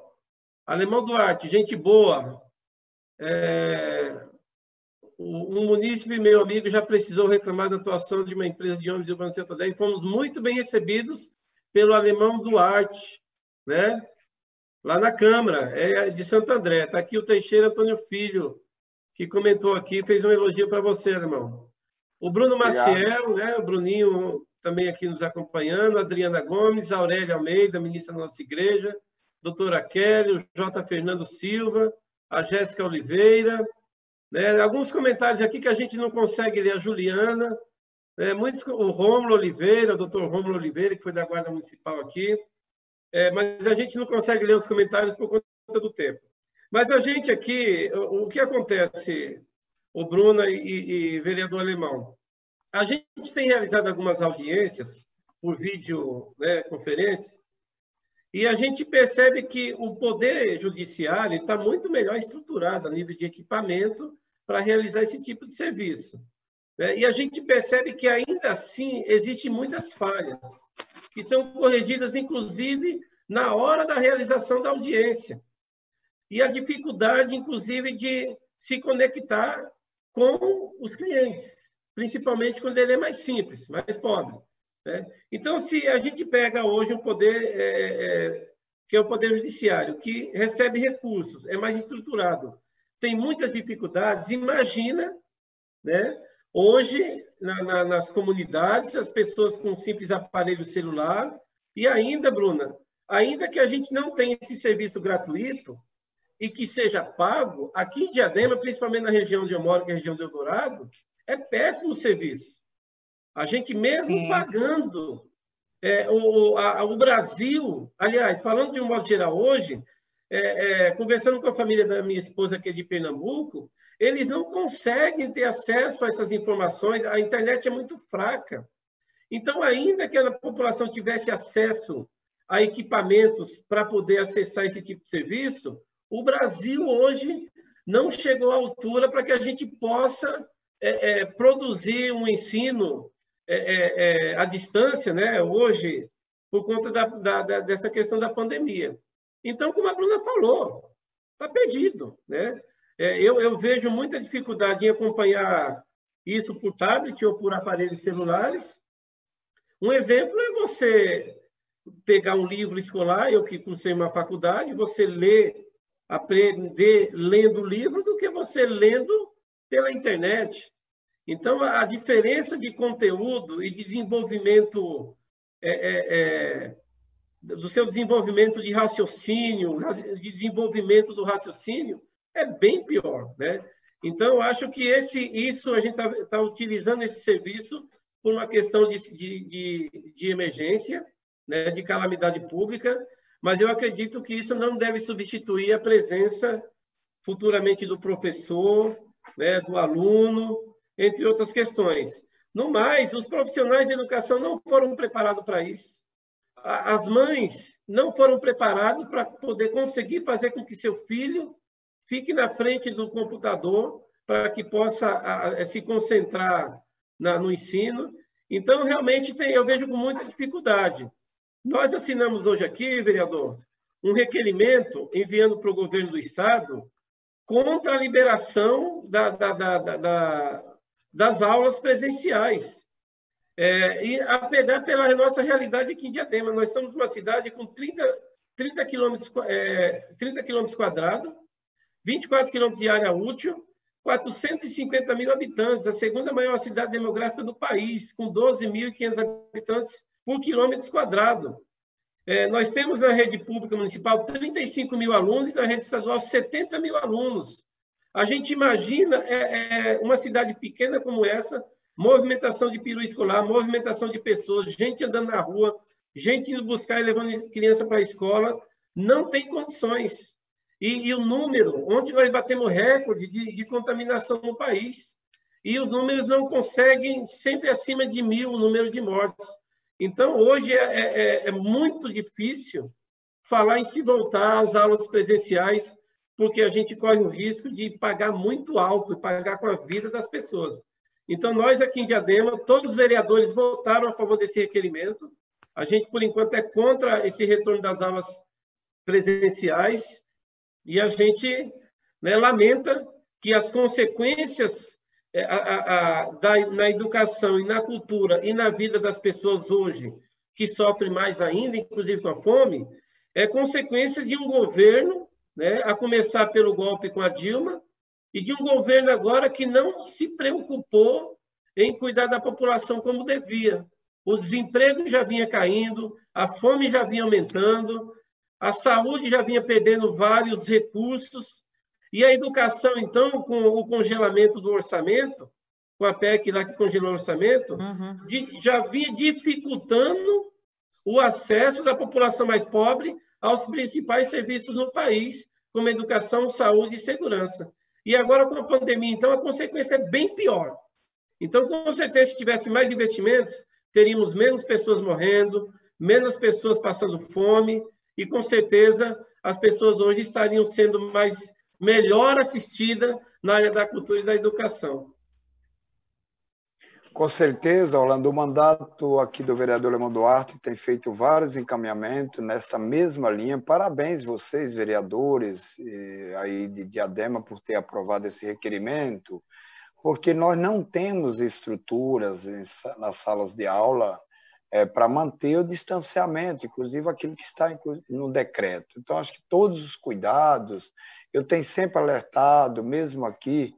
Alemão Duarte, gente boa. Um munícipe, meu amigo, já precisou reclamar da atuação de uma empresa de ônibus urbano Santo André e fomos muito bem recebidos pelo Alemão Duarte, né? Lá na Câmara, de Santo André. Está aqui o Teixeira Antônio Filho, que comentou aqui, fez um elogio para você, irmão. O Bruno Maciel, né? O Bruninho também aqui nos acompanhando, a Adriana Gomes, a Aurélia Almeida, ministra da nossa igreja, doutora Kelly, o J. Fernando Silva, a Jéssica Oliveira, né? Alguns comentários aqui que a gente não consegue ler, a Juliana, o Rômulo Oliveira, o doutor Rômulo Oliveira, que foi da Guarda Municipal aqui, mas a gente não consegue ler os comentários por conta do tempo. Mas a gente aqui, o que acontece, o Bruna e vereador Alemão, a gente tem realizado algumas audiências por videoconferência, e a gente percebe que o Poder Judiciário está muito melhor estruturado a nível de equipamento para realizar esse tipo de serviço. E a gente percebe que, ainda assim, existem muitas falhas, que são corrigidas, inclusive, na hora da realização da audiência. E a dificuldade, inclusive, de se conectar com os clientes, principalmente quando ele é mais simples, mais pobre. Então, se a gente pega hoje um poder, que é o Poder Judiciário, que recebe recursos, é mais estruturado, tem muitas dificuldades, imagina, hoje, nas comunidades, as pessoas com um simples aparelho celular, e ainda, Bruna, ainda que a gente não tenha esse serviço gratuito e que seja pago, aqui em Diadema, principalmente na região onde eu moro, que é a região do Eldorado, é péssimo o serviço. A gente mesmo pagando, o Brasil, aliás, falando de um modo geral hoje, conversando com a família da minha esposa, que é de Pernambuco, eles não conseguem ter acesso a essas informações, a internet é muito fraca. Então, ainda que a população tivesse acesso a equipamentos para poder acessar esse tipo de serviço, o Brasil hoje não chegou à altura para que a gente possa produzir um ensino à distância, né? Hoje, por conta dessa questão da pandemia. Então, como a Bruna falou, está perdido, né? Eu vejo muita dificuldade em acompanhar isso por tablet ou por aparelhos celulares. Um exemplo é você pegar um livro escolar, eu que cursei uma faculdade, você aprender lendo o livro do que você lendo pela internet. Então, a diferença de conteúdo e de desenvolvimento, do seu desenvolvimento de raciocínio, de desenvolvimento do raciocínio, é bem pior, né? Então, eu acho que a gente está utilizando esse serviço por uma questão de emergência, né, de calamidade pública, mas eu acredito que isso não deve substituir a presença futuramente do professor, né, do aluno, entre outras questões. No mais, os profissionais de educação não foram preparados para isso. As mães não foram preparadas para poder conseguir fazer com que seu filho fique na frente do computador para que possa se concentrar no ensino. Então, realmente, eu vejo com muita dificuldade. Nós assinamos hoje aqui, vereador, um requerimento enviando para o governo do Estado contra a liberação das aulas presenciais. E a pegar pela nossa realidade aqui em Diadema. Nós somos uma cidade com 30 quilômetros quadrados, 24 quilômetros de área útil, 450 mil habitantes, a segunda maior cidade demográfica do país, com 12.500 habitantes por quilômetro quadrado. Nós temos na rede pública municipal 35 mil alunos e na rede estadual 70 mil alunos. A gente imagina uma cidade pequena como essa, movimentação de peru escolar, movimentação de pessoas, gente andando na rua, gente indo buscar e levando criança para a escola, não tem condições. E o número, onde nós batemos recorde de contaminação no país, e os números não conseguem, sempre acima de 1.000 o número de mortes. Então, hoje é muito difícil falar em se voltar às aulas presenciais, porque a gente corre o risco de pagar muito alto, e pagar com a vida das pessoas. Então, nós aqui em Diadema, todos os vereadores votaram a favor desse requerimento. A gente, por enquanto, é contra esse retorno das aulas presenciais e a gente, né, lamenta que as consequências na educação e na cultura e na vida das pessoas hoje, que sofrem mais ainda, inclusive com a fome, é consequência de um governo, né, a começar pelo golpe com a Dilma, e de um governo agora que não se preocupou em cuidar da população como devia. O desemprego já vinha caindo, a fome já vinha aumentando, a saúde já vinha perdendo vários recursos, e a educação, então, com o congelamento do orçamento, com a PEC lá que congelou o orçamento, já vinha dificultando o acesso da população mais pobre aos principais serviços no país, como educação, saúde e segurança. E agora, com a pandemia, então, a consequência é bem pior. Então, com certeza, se tivesse mais investimentos, teríamos menos pessoas morrendo, menos pessoas passando fome, e, com certeza, as pessoas hoje estariam sendo melhor assistidas na área da cultura e da educação. Com certeza, Orlando, o mandato aqui do vereador Lemão Duarte tem feito vários encaminhamentos nessa mesma linha. Parabéns vocês, vereadores aí de Diadema, por ter aprovado esse requerimento, porque nós não temos estruturas nas salas de aula para manter o distanciamento, inclusive aquilo que está no decreto. Então, acho que todos os cuidados, eu tenho sempre alertado, mesmo aqui,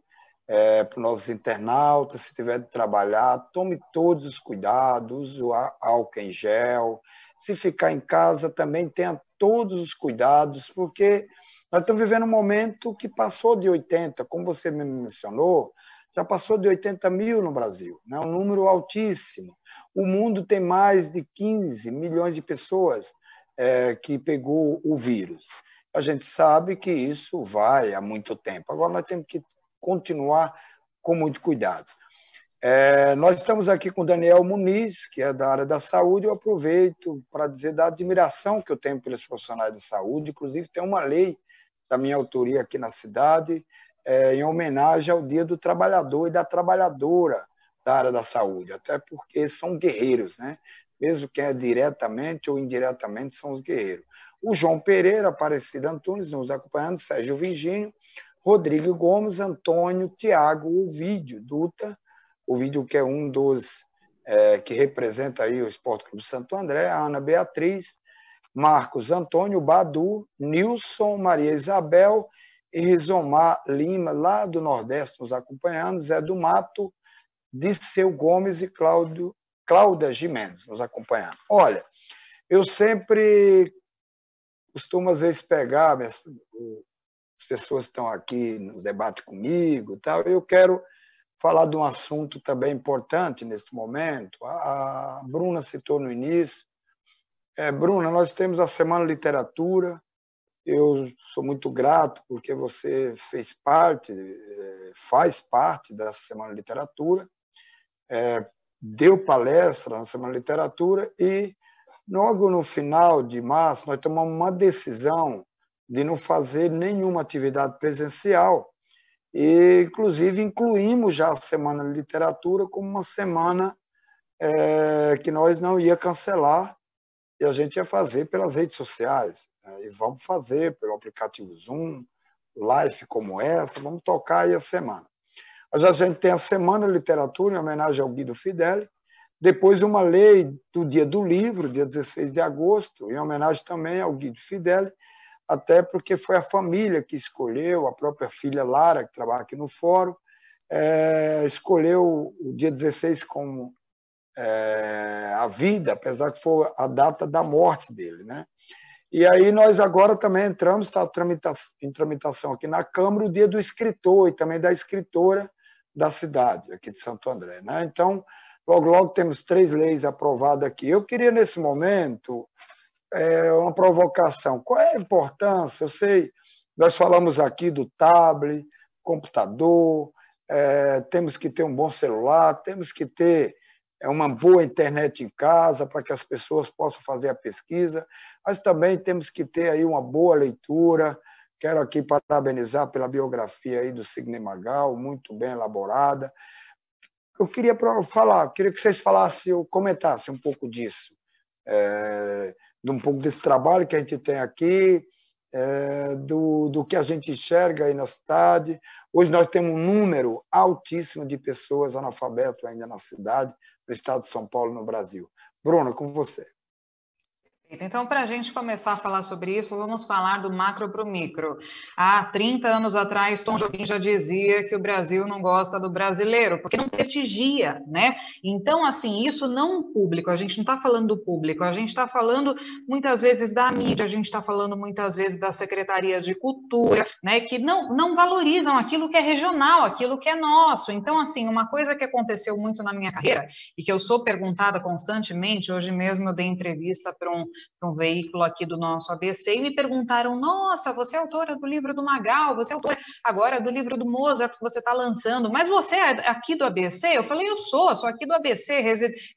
para os nossos internautas, se tiver de trabalhar, tome todos os cuidados, use o álcool em gel. Se ficar em casa, também tenha todos os cuidados, porque nós estamos vivendo um momento que passou de 80, como você me mencionou, já passou de 80 mil no Brasil, né? Um número altíssimo. O mundo tem mais de 15 milhões de pessoas que pegou o vírus. A gente sabe que isso vai há muito tempo. Agora nós temos que continuar com muito cuidado. Nós estamos aqui com o Daniel Muniz, que é da área da saúde. Eu aproveito para dizer da admiração que eu tenho pelos profissionais de saúde. Inclusive, tem uma lei da minha autoria aqui na cidade, em homenagem ao Dia do Trabalhador e da Trabalhadora da área da saúde, até porque são guerreiros, né? Mesmo quem é diretamente ou indiretamente, são os guerreiros. O João Pereira, Aparecida Antunes, nos acompanhando, Sérgio Virgínio, Rodrigo Gomes, Antônio, Tiago, Ovídio Duta, Ovídio que é um dos que representa aí o Esporte Clube Santo André, a Ana Beatriz, Marcos Antônio, Badu, Nilson, Maria Isabel e Rizomar Lima, lá do Nordeste, nos acompanhando, Zé do Mato, Disseu Gomes e Cláudia Gimenez, nos acompanhando. Olha, eu sempre costumo, às vezes, pegar as pessoas que estão aqui no debate comigo e tal, eu quero falar de um assunto também importante nesse momento. A Bruna citou no início. Bruna, nós temos a Semana Literatura. Eu sou muito grato porque você faz parte dessa Semana Literatura, deu palestra na Semana Literatura e, logo no final de março, nós tomamos uma decisão de não fazer nenhuma atividade presencial e, inclusive, incluímos já a Semana Literatura como uma semana que nós não ia cancelar e a gente ia fazer pelas redes sociais. E vamos fazer pelo aplicativo Zoom, live como essa, vamos tocar aí a semana. Mas a gente tem a Semana Literatura, em homenagem ao Guido Fideli, depois uma lei do Dia do Livro, dia 16 de agosto, em homenagem também ao Guido Fideli, até porque foi a família que escolheu, a própria filha Lara, que trabalha aqui no fórum, escolheu o dia 16 como a vida, apesar que foi a data da morte dele, né? E aí nós agora também entramos, está em tramitação aqui na Câmara, o Dia do Escritor e também da escritora da cidade, aqui de Santo André, né? Então, logo temos 3 leis aprovadas aqui. Eu queria, nesse momento, uma provocação. Qual é a importância? Eu sei, nós falamos aqui do tablet, computador, temos que ter um bom celular, temos que ter uma boa internet em casa para que as pessoas possam fazer a pesquisa, mas também temos que ter aí uma boa leitura. Quero aqui parabenizar pela biografia aí do Sidney Magal, muito bem elaborada. Eu queria que vocês falassem ou comentassem um pouco disso, de um pouco desse trabalho que a gente tem aqui, do que a gente enxerga aí na cidade. Hoje nós temos um número altíssimo de pessoas analfabetas ainda na cidade, no estado de São Paulo, no Brasil. Bruna, com você. Então, para a gente começar a falar sobre isso, vamos falar do macro para o micro. Há 30 anos atrás, Tom Jobim já dizia que o Brasil não gosta do brasileiro, porque não prestigia, né? Então, assim, isso não público, a gente não está falando do público, a gente está falando muitas vezes da mídia, a gente está falando muitas vezes das secretarias de cultura, né, que não valorizam aquilo que é regional, aquilo que é nosso. Então, assim, uma coisa que aconteceu muito na minha carreira, e que eu sou perguntada constantemente, hoje mesmo eu dei entrevista para um veículo aqui do nosso ABC, e me perguntaram: nossa, você é autora do livro do Magal, você é autora agora do livro do Mozart que você está lançando, mas você é aqui do ABC? Eu falei: eu sou aqui do ABC,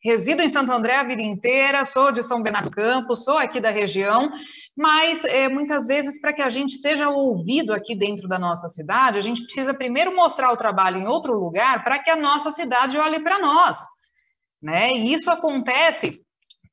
resido em Santo André a vida inteira, sou de São Bernardo do Campo, sou aqui da região, mas muitas vezes, para que a gente seja ouvido aqui dentro da nossa cidade, a gente precisa primeiro mostrar o trabalho em outro lugar para que a nossa cidade olhe para nós, né? E isso acontece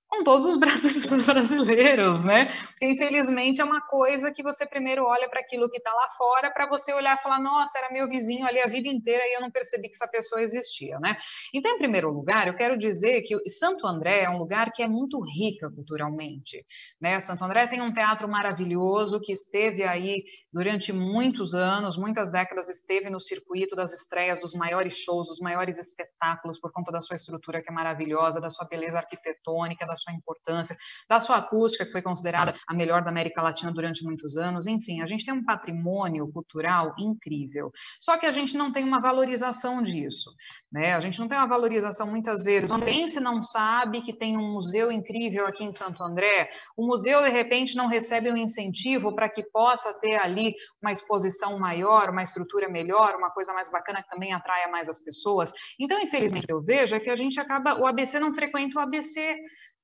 com todos os brasileiros, né? Porque, infelizmente, é uma coisa que você primeiro olha para aquilo que está lá fora, para você olhar e falar, nossa, era meu vizinho ali a vida inteira e eu não percebi que essa pessoa existia, né? Então, em primeiro lugar, eu quero dizer que Santo André é um lugar que é muito rica culturalmente, né? Santo André tem um teatro maravilhoso que esteve aí durante muitos anos, muitas décadas, esteve no circuito das estreias dos maiores shows, dos maiores espetáculos, por conta da sua estrutura que é maravilhosa, da sua beleza arquitetônica, da sua importância, da sua acústica, que foi considerada a melhor da América Latina durante muitos anos. Enfim, a gente tem um patrimônio cultural incrível. Só que a gente não tem uma valorização disso, né? A gente não tem uma valorização muitas vezes. O andrense não sabe que tem um museu incrível aqui em Santo André. O museu, de repente, não recebe um incentivo para que possa ter ali uma exposição maior, uma estrutura melhor, uma coisa mais bacana que também atraia mais as pessoas. Então, infelizmente, o que eu vejo é que a gente acaba, o ABC não frequenta o ABC,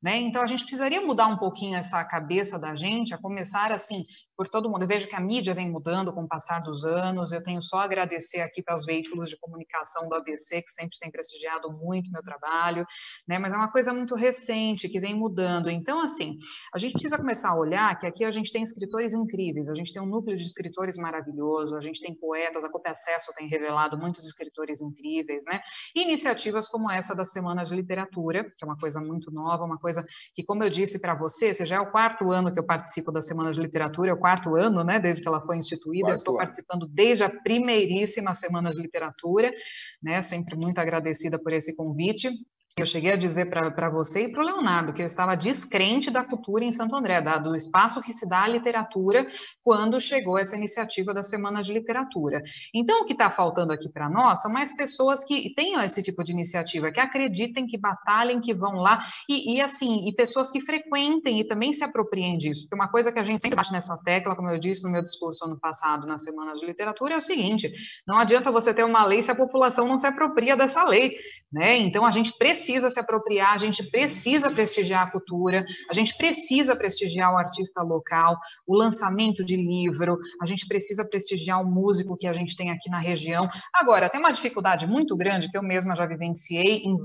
né? Então, a gente precisaria mudar um pouquinho essa cabeça da gente, a começar assim, por todo mundo. Eu vejo que a mídia vem mudando com o passar dos anos, eu tenho só a agradecer aqui para os veículos de comunicação do ABC, que sempre têm prestigiado muito o meu trabalho, né? Mas é uma coisa muito recente, que vem mudando. Então, assim, a gente precisa começar a olhar que aqui a gente tem escritores incríveis, a gente tem um núcleo de escritores maravilhoso, a gente tem poetas, a Copa Acesso tem revelado muitos escritores incríveis, né? E iniciativas como essa da Semana de Literatura, que é uma coisa muito nova, uma coisa que, como eu disse para você, já é o 4º ano que eu participo da Semana de Literatura, é o 4º ano, né, desde que ela foi instituída, eu estou participando desde a primeiríssima Semana de Literatura, né, sempre muito agradecida por esse convite. Eu cheguei a dizer para você e para o Leonardo que eu estava descrente da cultura em Santo André, do espaço que se dá à literatura quando chegou essa iniciativa da Semana de Literatura. Então, o que está faltando aqui para nós são mais pessoas que tenham esse tipo de iniciativa, que acreditem, que batalhem, que vão lá, e pessoas que frequentem e também se apropriem disso. Porque uma coisa que a gente sempre bate nessa tecla, como eu disse no meu discurso ano passado na Semana de Literatura, é o seguinte: não adianta você ter uma lei se a população não se apropria dessa lei, né? Então, a gente precisa se apropriar, a gente precisa prestigiar a cultura, a gente precisa prestigiar o artista local, o lançamento de livro, a gente precisa prestigiar o músico que a gente tem aqui na região. Agora, tem uma dificuldade muito grande que eu mesma já vivenciei em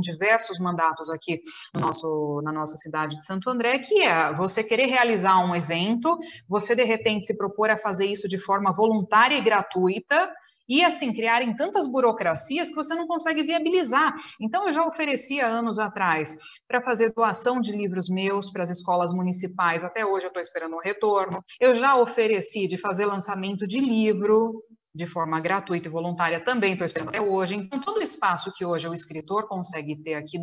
diversos mandatos aqui na nossa cidade de Santo André, que é você querer realizar um evento, você de repente se propor a fazer isso de forma voluntária e gratuita, e assim, criarem tantas burocracias que você não consegue viabilizar. Então, eu já oferecia anos atrás para fazer doação de livros meus para as escolas municipais, até hoje eu estou esperando um retorno. Eu já ofereci de fazer lançamento de livro de forma gratuita e voluntária, também estou esperando até hoje. Então, todo o espaço que hoje o escritor consegue ter aqui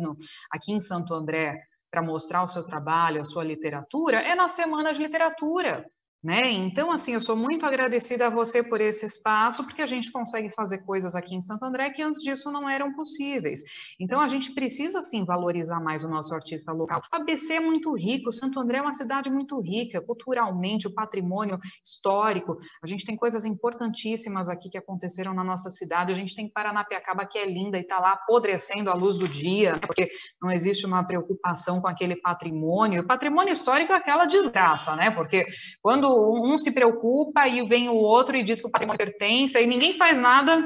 em Santo André para mostrar o seu trabalho, a sua literatura, é na Semana de Literatura. Né? Então, assim, eu sou muito agradecida a você por esse espaço, porque a gente consegue fazer coisas aqui em Santo André que antes disso não eram possíveis. Então, a gente precisa, sim, valorizar mais o nosso artista local. O ABC é muito rico, Santo André é uma cidade muito rica, culturalmente, o patrimônio histórico. A gente tem coisas importantíssimas aqui que aconteceram na nossa cidade. A gente tem Paranapiacaba, que é linda e está lá apodrecendo à luz do dia, porque não existe uma preocupação com aquele patrimônio. O patrimônio histórico é aquela desgraça, né? Porque quando um se preocupa e vem o outro e diz que o patrimônio pertence, e ninguém faz nada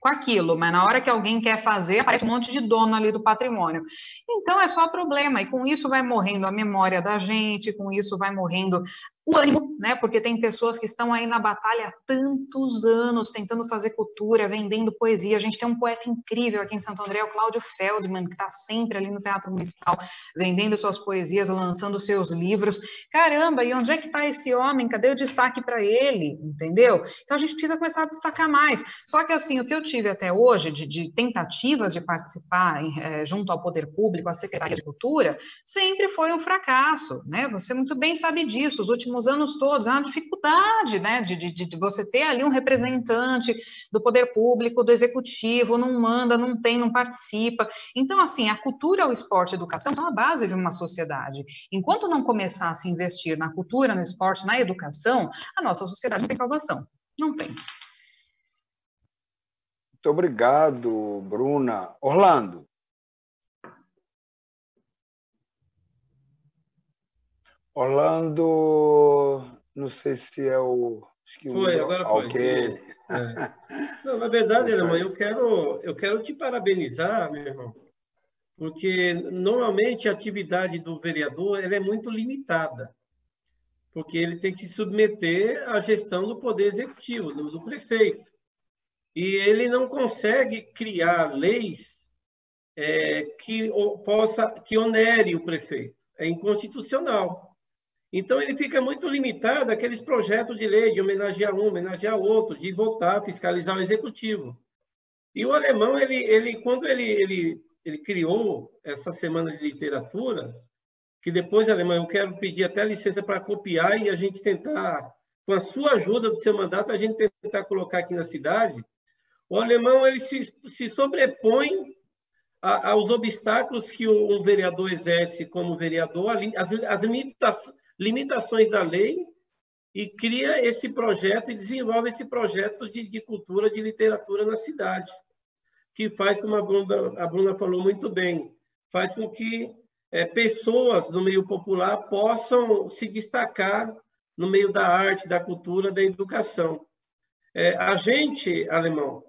com aquilo, mas na hora que alguém quer fazer, aparece um monte de dono ali do patrimônio. Então é só problema, e com isso vai morrendo a memória da gente, com isso vai morrendo o ânimo, né? Porque tem pessoas que estão aí na batalha há tantos anos, tentando fazer cultura, vendendo poesia. A gente tem um poeta incrível aqui em Santo André, o Cláudio Feldman, que está sempre ali no Teatro Municipal, vendendo suas poesias, lançando seus livros. Caramba, e onde é que está esse homem? Cadê o destaque para ele? Entendeu? Então a gente precisa começar a destacar mais. Só que assim, o que eu tive até hoje de tentativas de participar junto ao poder público, à Secretaria de Cultura, sempre foi um fracasso, né? Você muito bem sabe disso. Os últimos anos todos, é uma dificuldade, né, de você ter ali um representante do poder público, do executivo, não manda, não tem, não participa. Então, assim, a cultura, o esporte e a educação são a base de uma sociedade. Enquanto não começar a se investir na cultura, no esporte, na educação, a nossa sociedade não tem salvação. Não tem. Muito obrigado, Bruna. Orlando. Orlando, não sei se é o... Foi, agora foi. Ok. Não, na verdade, irmão, eu quero te parabenizar, meu irmão, porque normalmente a atividade do vereador ela é muito limitada, porque ele tem que se submeter à gestão do poder executivo, do prefeito. E ele não consegue criar leis que onere o prefeito. É inconstitucional. Então, ele fica muito limitado àqueles projetos de lei de homenagear um, homenagear outro, de votar, fiscalizar o executivo. E o alemão, quando ele criou essa semana de literatura, que depois, alemão, eu quero pedir até licença para copiar e a gente tentar, com a sua ajuda do seu mandato, a gente tentar colocar aqui na cidade. O alemão ele se sobrepõe aos obstáculos que um vereador exerce como vereador, as limitações da lei, e cria esse projeto e desenvolve esse projeto de cultura, de literatura na cidade, que faz, como a Bruna falou muito bem, faz com que pessoas do meio popular possam se destacar no meio da arte, da cultura, da educação. A gente, alemão,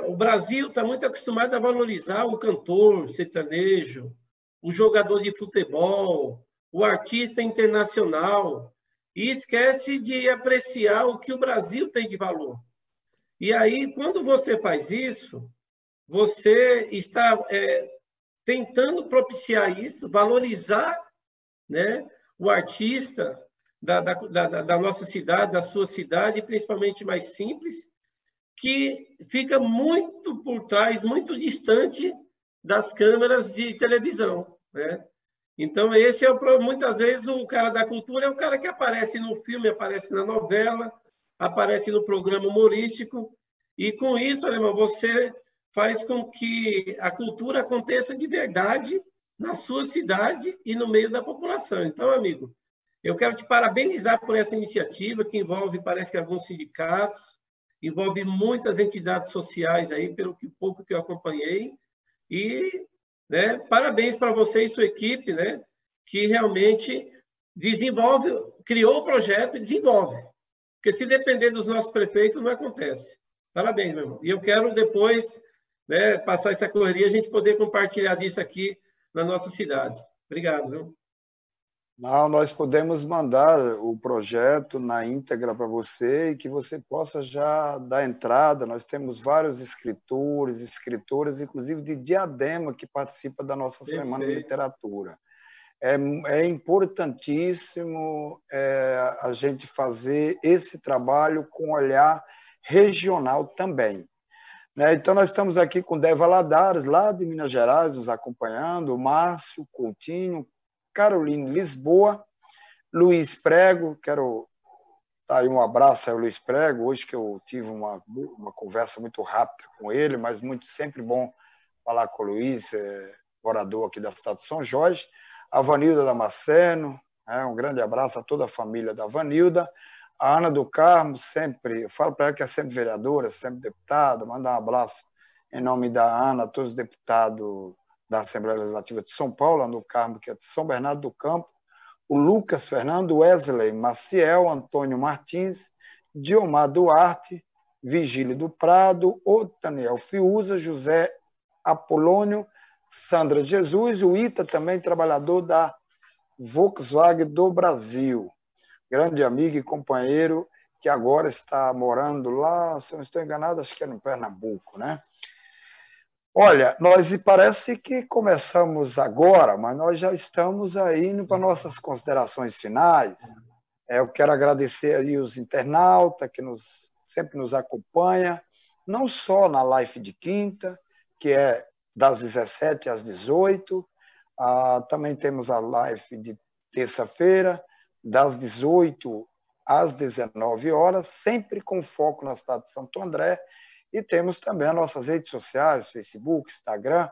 o Brasil está muito acostumado a valorizar o cantor sertanejo, o jogador de futebol, o artista internacional, e esquece de apreciar o que o Brasil tem de valor. E aí, quando você faz isso, você está tentando propiciar isso, valorizar, né, o artista da nossa cidade, da sua cidade, principalmente mais simples, que fica muito por trás, muito distante das câmeras de televisão, né? Então, muitas vezes, o cara da cultura é o cara que aparece no filme, aparece na novela, aparece no programa humorístico, e com isso, alemão, você faz com que a cultura aconteça de verdade na sua cidade e no meio da população. Então, amigo, eu quero te parabenizar por essa iniciativa, que envolve, parece que, alguns sindicatos, envolve muitas entidades sociais aí, pelo pouco que eu acompanhei, e, né, parabéns para você e sua equipe, né, que realmente criou o projeto e desenvolve. Porque se depender dos nossos prefeitos, não acontece. Parabéns, meu irmão. E eu quero depois, né, passar essa correria, a gente poder compartilhar disso aqui na nossa cidade. Obrigado, viu? Não, nós podemos mandar o projeto na íntegra para você e que você possa já dar entrada. Nós temos vários escritores, escritoras, inclusive de Diadema, que participam da nossa Semana de Literatura. É importantíssimo a gente fazer esse trabalho com olhar regional também. Né? Então, nós estamos aqui com Deva Ladares, lá de Minas Gerais, nos acompanhando, o Márcio Coutinho, Caroline Lisboa, Luiz Prego, quero dar aí um abraço ao Luiz Prego, hoje que eu tive uma conversa muito rápida com ele, mas sempre bom falar com o Luiz, morador aqui da cidade de São Jorge, a Vanilda Damasceno, um grande abraço a toda a família da Vanilda, a Ana do Carmo, sempre, eu falo para ela que é sempre vereadora, sempre deputada, mandar um abraço em nome da Ana, a todos os deputados da Assembleia Legislativa de São Paulo, Ana do Carmo, que é de São Bernardo do Campo, o Lucas Fernando, Wesley Maciel, Antônio Martins, Diomar Duarte, Vigílio do Prado, Otaniel Fiuza, José Apolônio, Sandra Jesus, o Ita também, trabalhador da Volkswagen do Brasil, grande amigo e companheiro, que agora está morando lá, se eu não estou enganado, acho que é no Pernambuco, né? Olha, nós parece que começamos agora, mas nós já estamos aí indo para nossas considerações finais. Eu quero agradecer aí os internautas que sempre nos acompanham, não só na live de quinta, que é das 17 às 18, também temos a live de terça-feira, das 18 às 19 horas, sempre com foco na cidade de Santo André, e temos também as nossas redes sociais, Facebook, Instagram,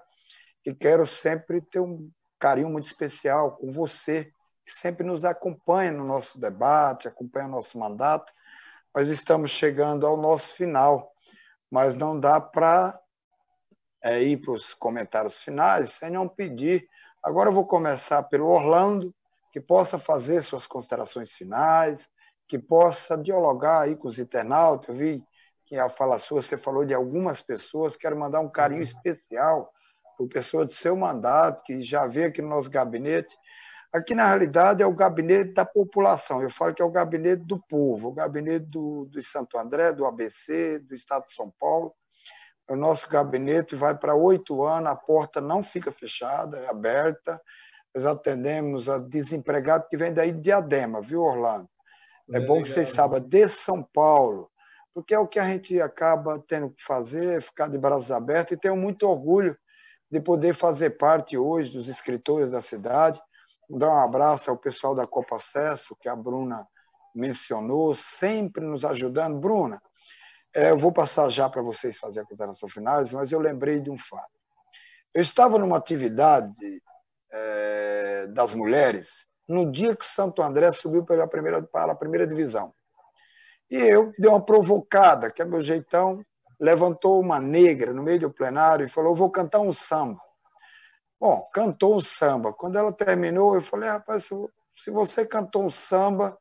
e quero sempre ter um carinho muito especial com você, que sempre nos acompanha no nosso debate, acompanha o nosso mandato. Nós estamos chegando ao nosso final, mas não dá para ir para os comentários finais sem não pedir. Agora eu vou começar pelo Orlando, que possa fazer suas considerações finais, que possa dialogar aí com os internautas. Eu vi que a fala sua, você falou de algumas pessoas, quero mandar um carinho especial por pessoa de seu mandato, que já veio aqui no nosso gabinete. Aqui, na realidade, é o gabinete da população. Eu falo que é o gabinete do povo, o gabinete do Santo André, do ABC, do Estado de São Paulo. O nosso gabinete vai para 8 anos, a porta não fica fechada, é aberta. Nós atendemos a desempregado que vem daí de Diadema, viu, Orlando? É bom que vocês saibam, de São Paulo, porque é o que a gente acaba tendo que fazer, ficar de braços abertos, e tenho muito orgulho de poder fazer parte hoje dos escritores da cidade. Dar um abraço ao pessoal da Copa Acesso, que a Bruna mencionou, sempre nos ajudando. Bruna, eu vou passar já para vocês fazerem a consideração finais, mas eu lembrei de um fato. Eu estava numa atividade das mulheres no dia que o Santo André subiu para a primeira divisão. E eu dei uma provocada, que é meu jeitão, levantou uma negra no meio do plenário e falou: vou cantar um samba. Bom, cantou um samba. Quando ela terminou, eu falei: rapaz, se você cantou um samba,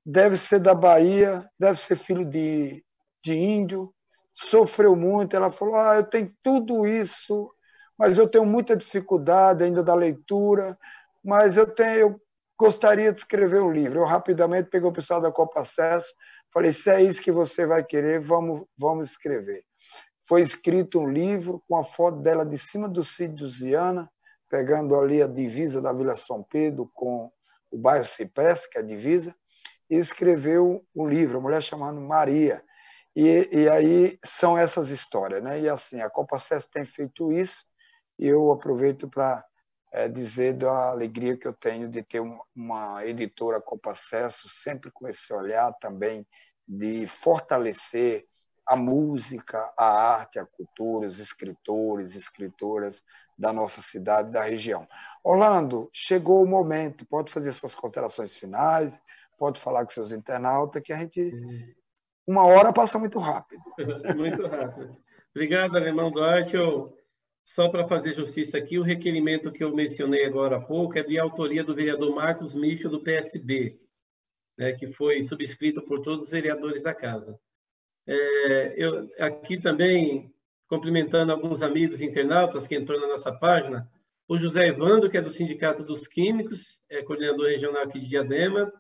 deve ser da Bahia, deve ser filho de índio, sofreu muito. Ela falou: eu tenho tudo isso, mas eu tenho muita dificuldade ainda da leitura, mas eu gostaria de escrever um livro. Eu rapidamente peguei o pessoal da Copa Acesso, falei: se é isso que você vai querer, vamos escrever. Foi escrito um livro com a foto dela de cima do sítio do Ziana, pegando ali a divisa da Vila São Pedro com o bairro Cipreste, que é a divisa, e escreveu um livro, uma mulher chamada Maria. E aí são essas histórias, né? E assim, a Copa Acesso tem feito isso, e eu aproveito para dizer da alegria que eu tenho de ter uma editora Copa Acesso, sempre com esse olhar também de fortalecer a música, a arte, a cultura, os escritores, escritoras da nossa cidade, da região. Orlando, chegou o momento, pode fazer suas considerações finais, pode falar com seus internautas, que a gente... 1 hora passa muito rápido. Muito rápido. Obrigado, Alemão Duarte. Só para fazer justiça aqui, o requerimento que eu mencionei agora há pouco é de autoria do vereador Marcos Michel, do PSB, né, que foi subscrito por todos os vereadores da casa. Eu aqui também, cumprimentando alguns amigos internautas que entrou na nossa página, o José Evandro, que é do Sindicato dos Químicos, coordenador regional aqui de Diadema,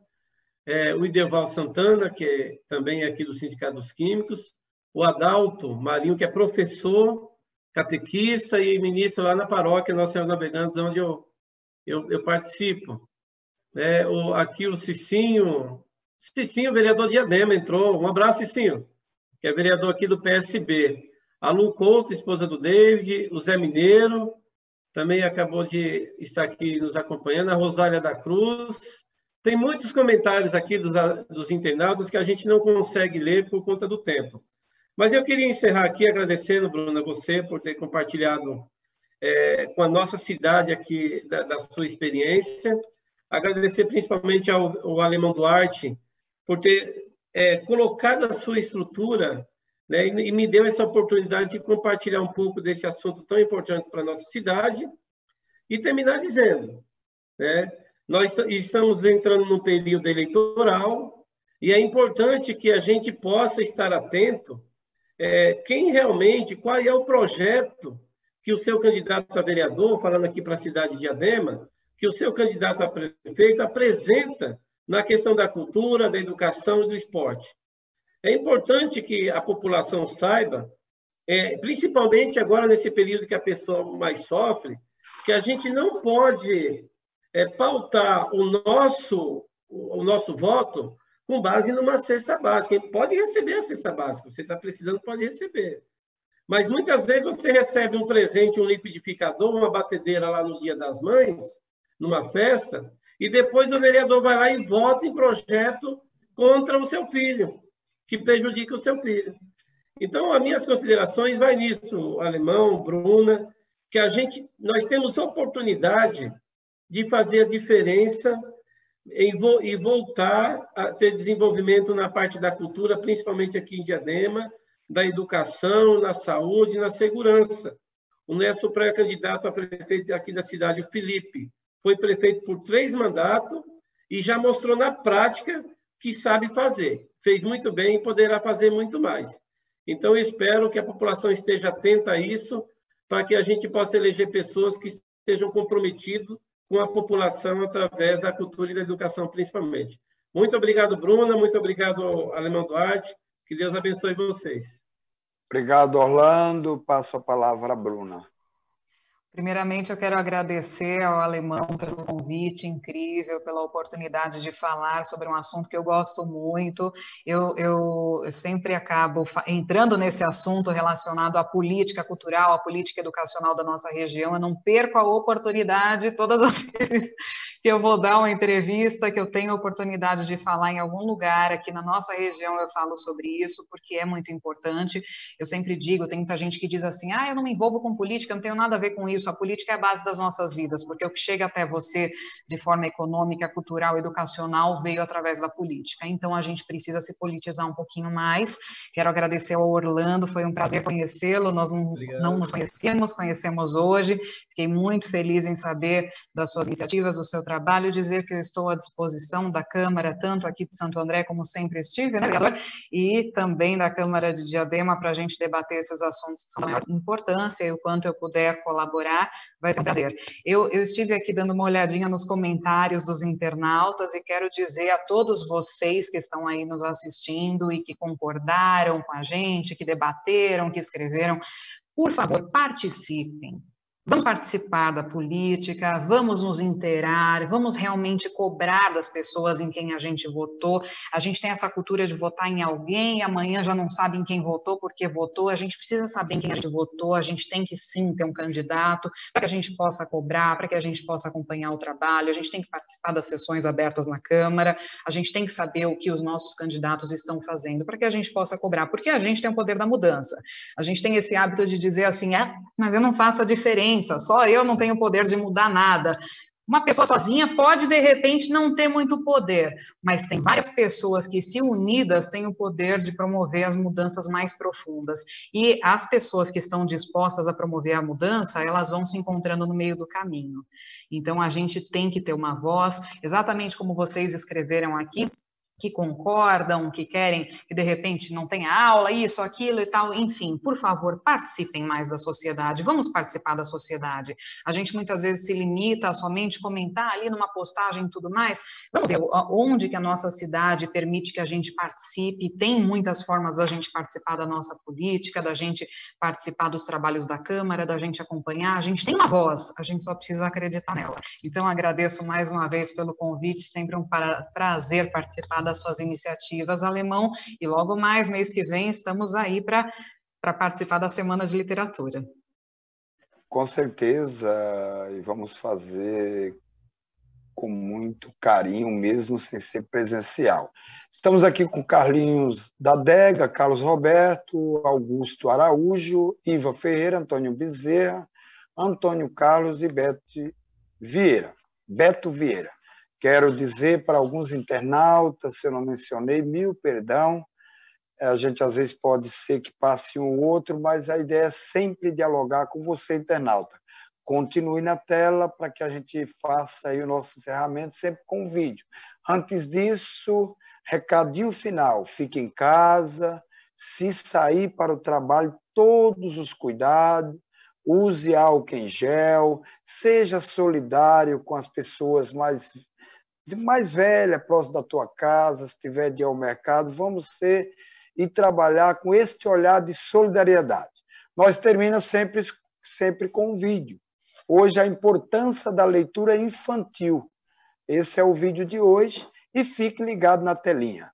o Ideval Santana, que também é aqui do Sindicato dos Químicos, o Adalto Marinho, que é professor, catequista e ministro lá na paróquia Nossa Senhora Navegantes, onde eu participo. Aqui o Cicinho, vereador de Diadema, entrou. Um abraço, Cicinho, que é vereador aqui do PSB. A Lu Couto, esposa do David, o Zé Mineiro, também acabou de estar aqui nos acompanhando, a Rosália da Cruz. Tem muitos comentários aqui dos internautas que a gente não consegue ler por conta do tempo. Mas eu queria encerrar aqui agradecendo, Bruna, você por ter compartilhado com a nossa cidade aqui da sua experiência. Agradecer principalmente ao Alemão Duarte por ter colocado a sua estrutura, né, e me deu essa oportunidade de compartilhar um pouco desse assunto tão importante para a nossa cidade. E terminar dizendo, né, nós estamos entrando num período eleitoral e é importante que a gente possa estar atento qual é o projeto que o seu candidato a vereador, falando aqui para a cidade de Diadema, que o seu candidato a prefeito apresenta na questão da cultura, da educação e do esporte. É importante que a população saiba, principalmente agora nesse período que a pessoa mais sofre, que a gente não pode pautar o nosso voto com base numa cesta básica. Ele pode receber a cesta básica, você está precisando, pode receber. Mas muitas vezes você recebe um presente, um liquidificador, uma batedeira lá no Dia das Mães, numa festa, e depois o vereador vai lá e vota em projeto contra o seu filho, que prejudica o seu filho. Então, as minhas considerações vai nisso, Alemão, Bruna, que nós temos oportunidade de fazer a diferença e voltar a ter desenvolvimento na parte da cultura, principalmente aqui em Diadema, da educação, na saúde e na segurança. O nosso pré-candidato a prefeito aqui da cidade, o Felipe, foi prefeito por 3 mandatos e já mostrou na prática que sabe fazer. Fez muito bem e poderá fazer muito mais. Então, eu espero que a população esteja atenta a isso, para que a gente possa eleger pessoas que estejam comprometidas com a população através da cultura e da educação, principalmente. Muito obrigado, Bruna, muito obrigado, Alemão Duarte, que Deus abençoe vocês. Obrigado, Orlando. Passo a palavra à Bruna. Primeiramente, eu quero agradecer ao Alemão pelo convite incrível, pela oportunidade de falar sobre um assunto que eu gosto muito. Eu sempre acabo entrando nesse assunto relacionado à política cultural, à política educacional da nossa região. Eu não perco a oportunidade todas as vezes que eu vou dar uma entrevista, que eu tenho a oportunidade de falar em algum lugar aqui na nossa região, eu falo sobre isso, porque é muito importante. Eu sempre digo, tem muita gente que diz assim, eu não me envolvo com política, eu não tenho nada a ver com isso. A política é a base das nossas vidas, porque o que chega até você de forma econômica, cultural, educacional, veio através da política. Então, a gente precisa se politizar um pouquinho mais. Quero agradecer ao Orlando, foi um prazer conhecê-lo. Nós não nos conhecemos, conhecemos hoje. Fiquei muito feliz em saber das suas iniciativas, do seu trabalho, dizer que eu estou à disposição da Câmara, tanto aqui de Santo André, como sempre estive, né, vereador? E também da Câmara de Diadema, para a gente debater esses assuntos que são da maior importância, e o quanto eu puder colaborar, vai ser um prazer. Eu estive aqui dando uma olhadinha nos comentários dos internautas e quero dizer a todos vocês que estão aí nos assistindo e que concordaram com a gente, que debateram, que escreveram, por favor, participem. Vamos participar da política, vamos nos inteirar, vamos realmente cobrar das pessoas em quem a gente votou. A gente tem essa cultura de votar em alguém, amanhã já não sabe em quem votou, porque votou. A gente precisa saber em quem a gente votou, a gente tem que sim ter um candidato para que a gente possa cobrar, para que a gente possa acompanhar o trabalho, a gente tem que participar das sessões abertas na Câmara, a gente tem que saber o que os nossos candidatos estão fazendo para que a gente possa cobrar, porque a gente tem o poder da mudança. A gente tem esse hábito de dizer assim, mas eu não faço a diferença, só eu não tenho o poder de mudar nada. Uma pessoa sozinha pode, de repente, não ter muito poder, mas tem várias pessoas que, se unidas, têm o poder de promover as mudanças mais profundas. E as pessoas que estão dispostas a promover a mudança, elas vão se encontrando no meio do caminho. Então, a gente tem que ter uma voz, exatamente como vocês escreveram aqui, que concordam, que querem que de repente não tenha aula, isso, aquilo e tal, enfim, por favor, participem mais da sociedade, vamos participar da sociedade. A gente muitas vezes se limita a somente comentar ali numa postagem e tudo mais, vamos ver onde que a nossa cidade permite que a gente participe, tem muitas formas da gente participar da nossa política, da gente participar dos trabalhos da Câmara, da gente acompanhar, a gente tem uma voz, a gente só precisa acreditar nela. Então, agradeço mais uma vez pelo convite, sempre um prazer participar das suas iniciativas, Alemão, e logo mais, mês que vem, estamos aí para participar da Semana de Literatura. Com certeza, e vamos fazer com muito carinho, mesmo sem ser presencial. Estamos aqui com Carlinhos da Adega, Carlos Roberto, Augusto Araújo, Iva Ferreira, Antônio Bezerra, Antônio Carlos e Beto Vieira. Quero dizer para alguns internautas, se eu não mencionei, mil perdão, a gente às vezes pode ser que passe um ou outro, mas a ideia é sempre dialogar com você, internauta. Continue na tela para que a gente faça aí o nosso encerramento sempre com vídeo. Antes disso, recadinho final, fique em casa, se sair para o trabalho, todos os cuidados, use álcool em gel, seja solidário com as pessoas mais velha, próximo da tua casa, se tiver de ir ao mercado, vamos ser e trabalhar com este olhar de solidariedade. Nós terminamos sempre com um vídeo. Hoje, a importância da leitura infantil. Esse é o vídeo de hoje e fique ligado na telinha.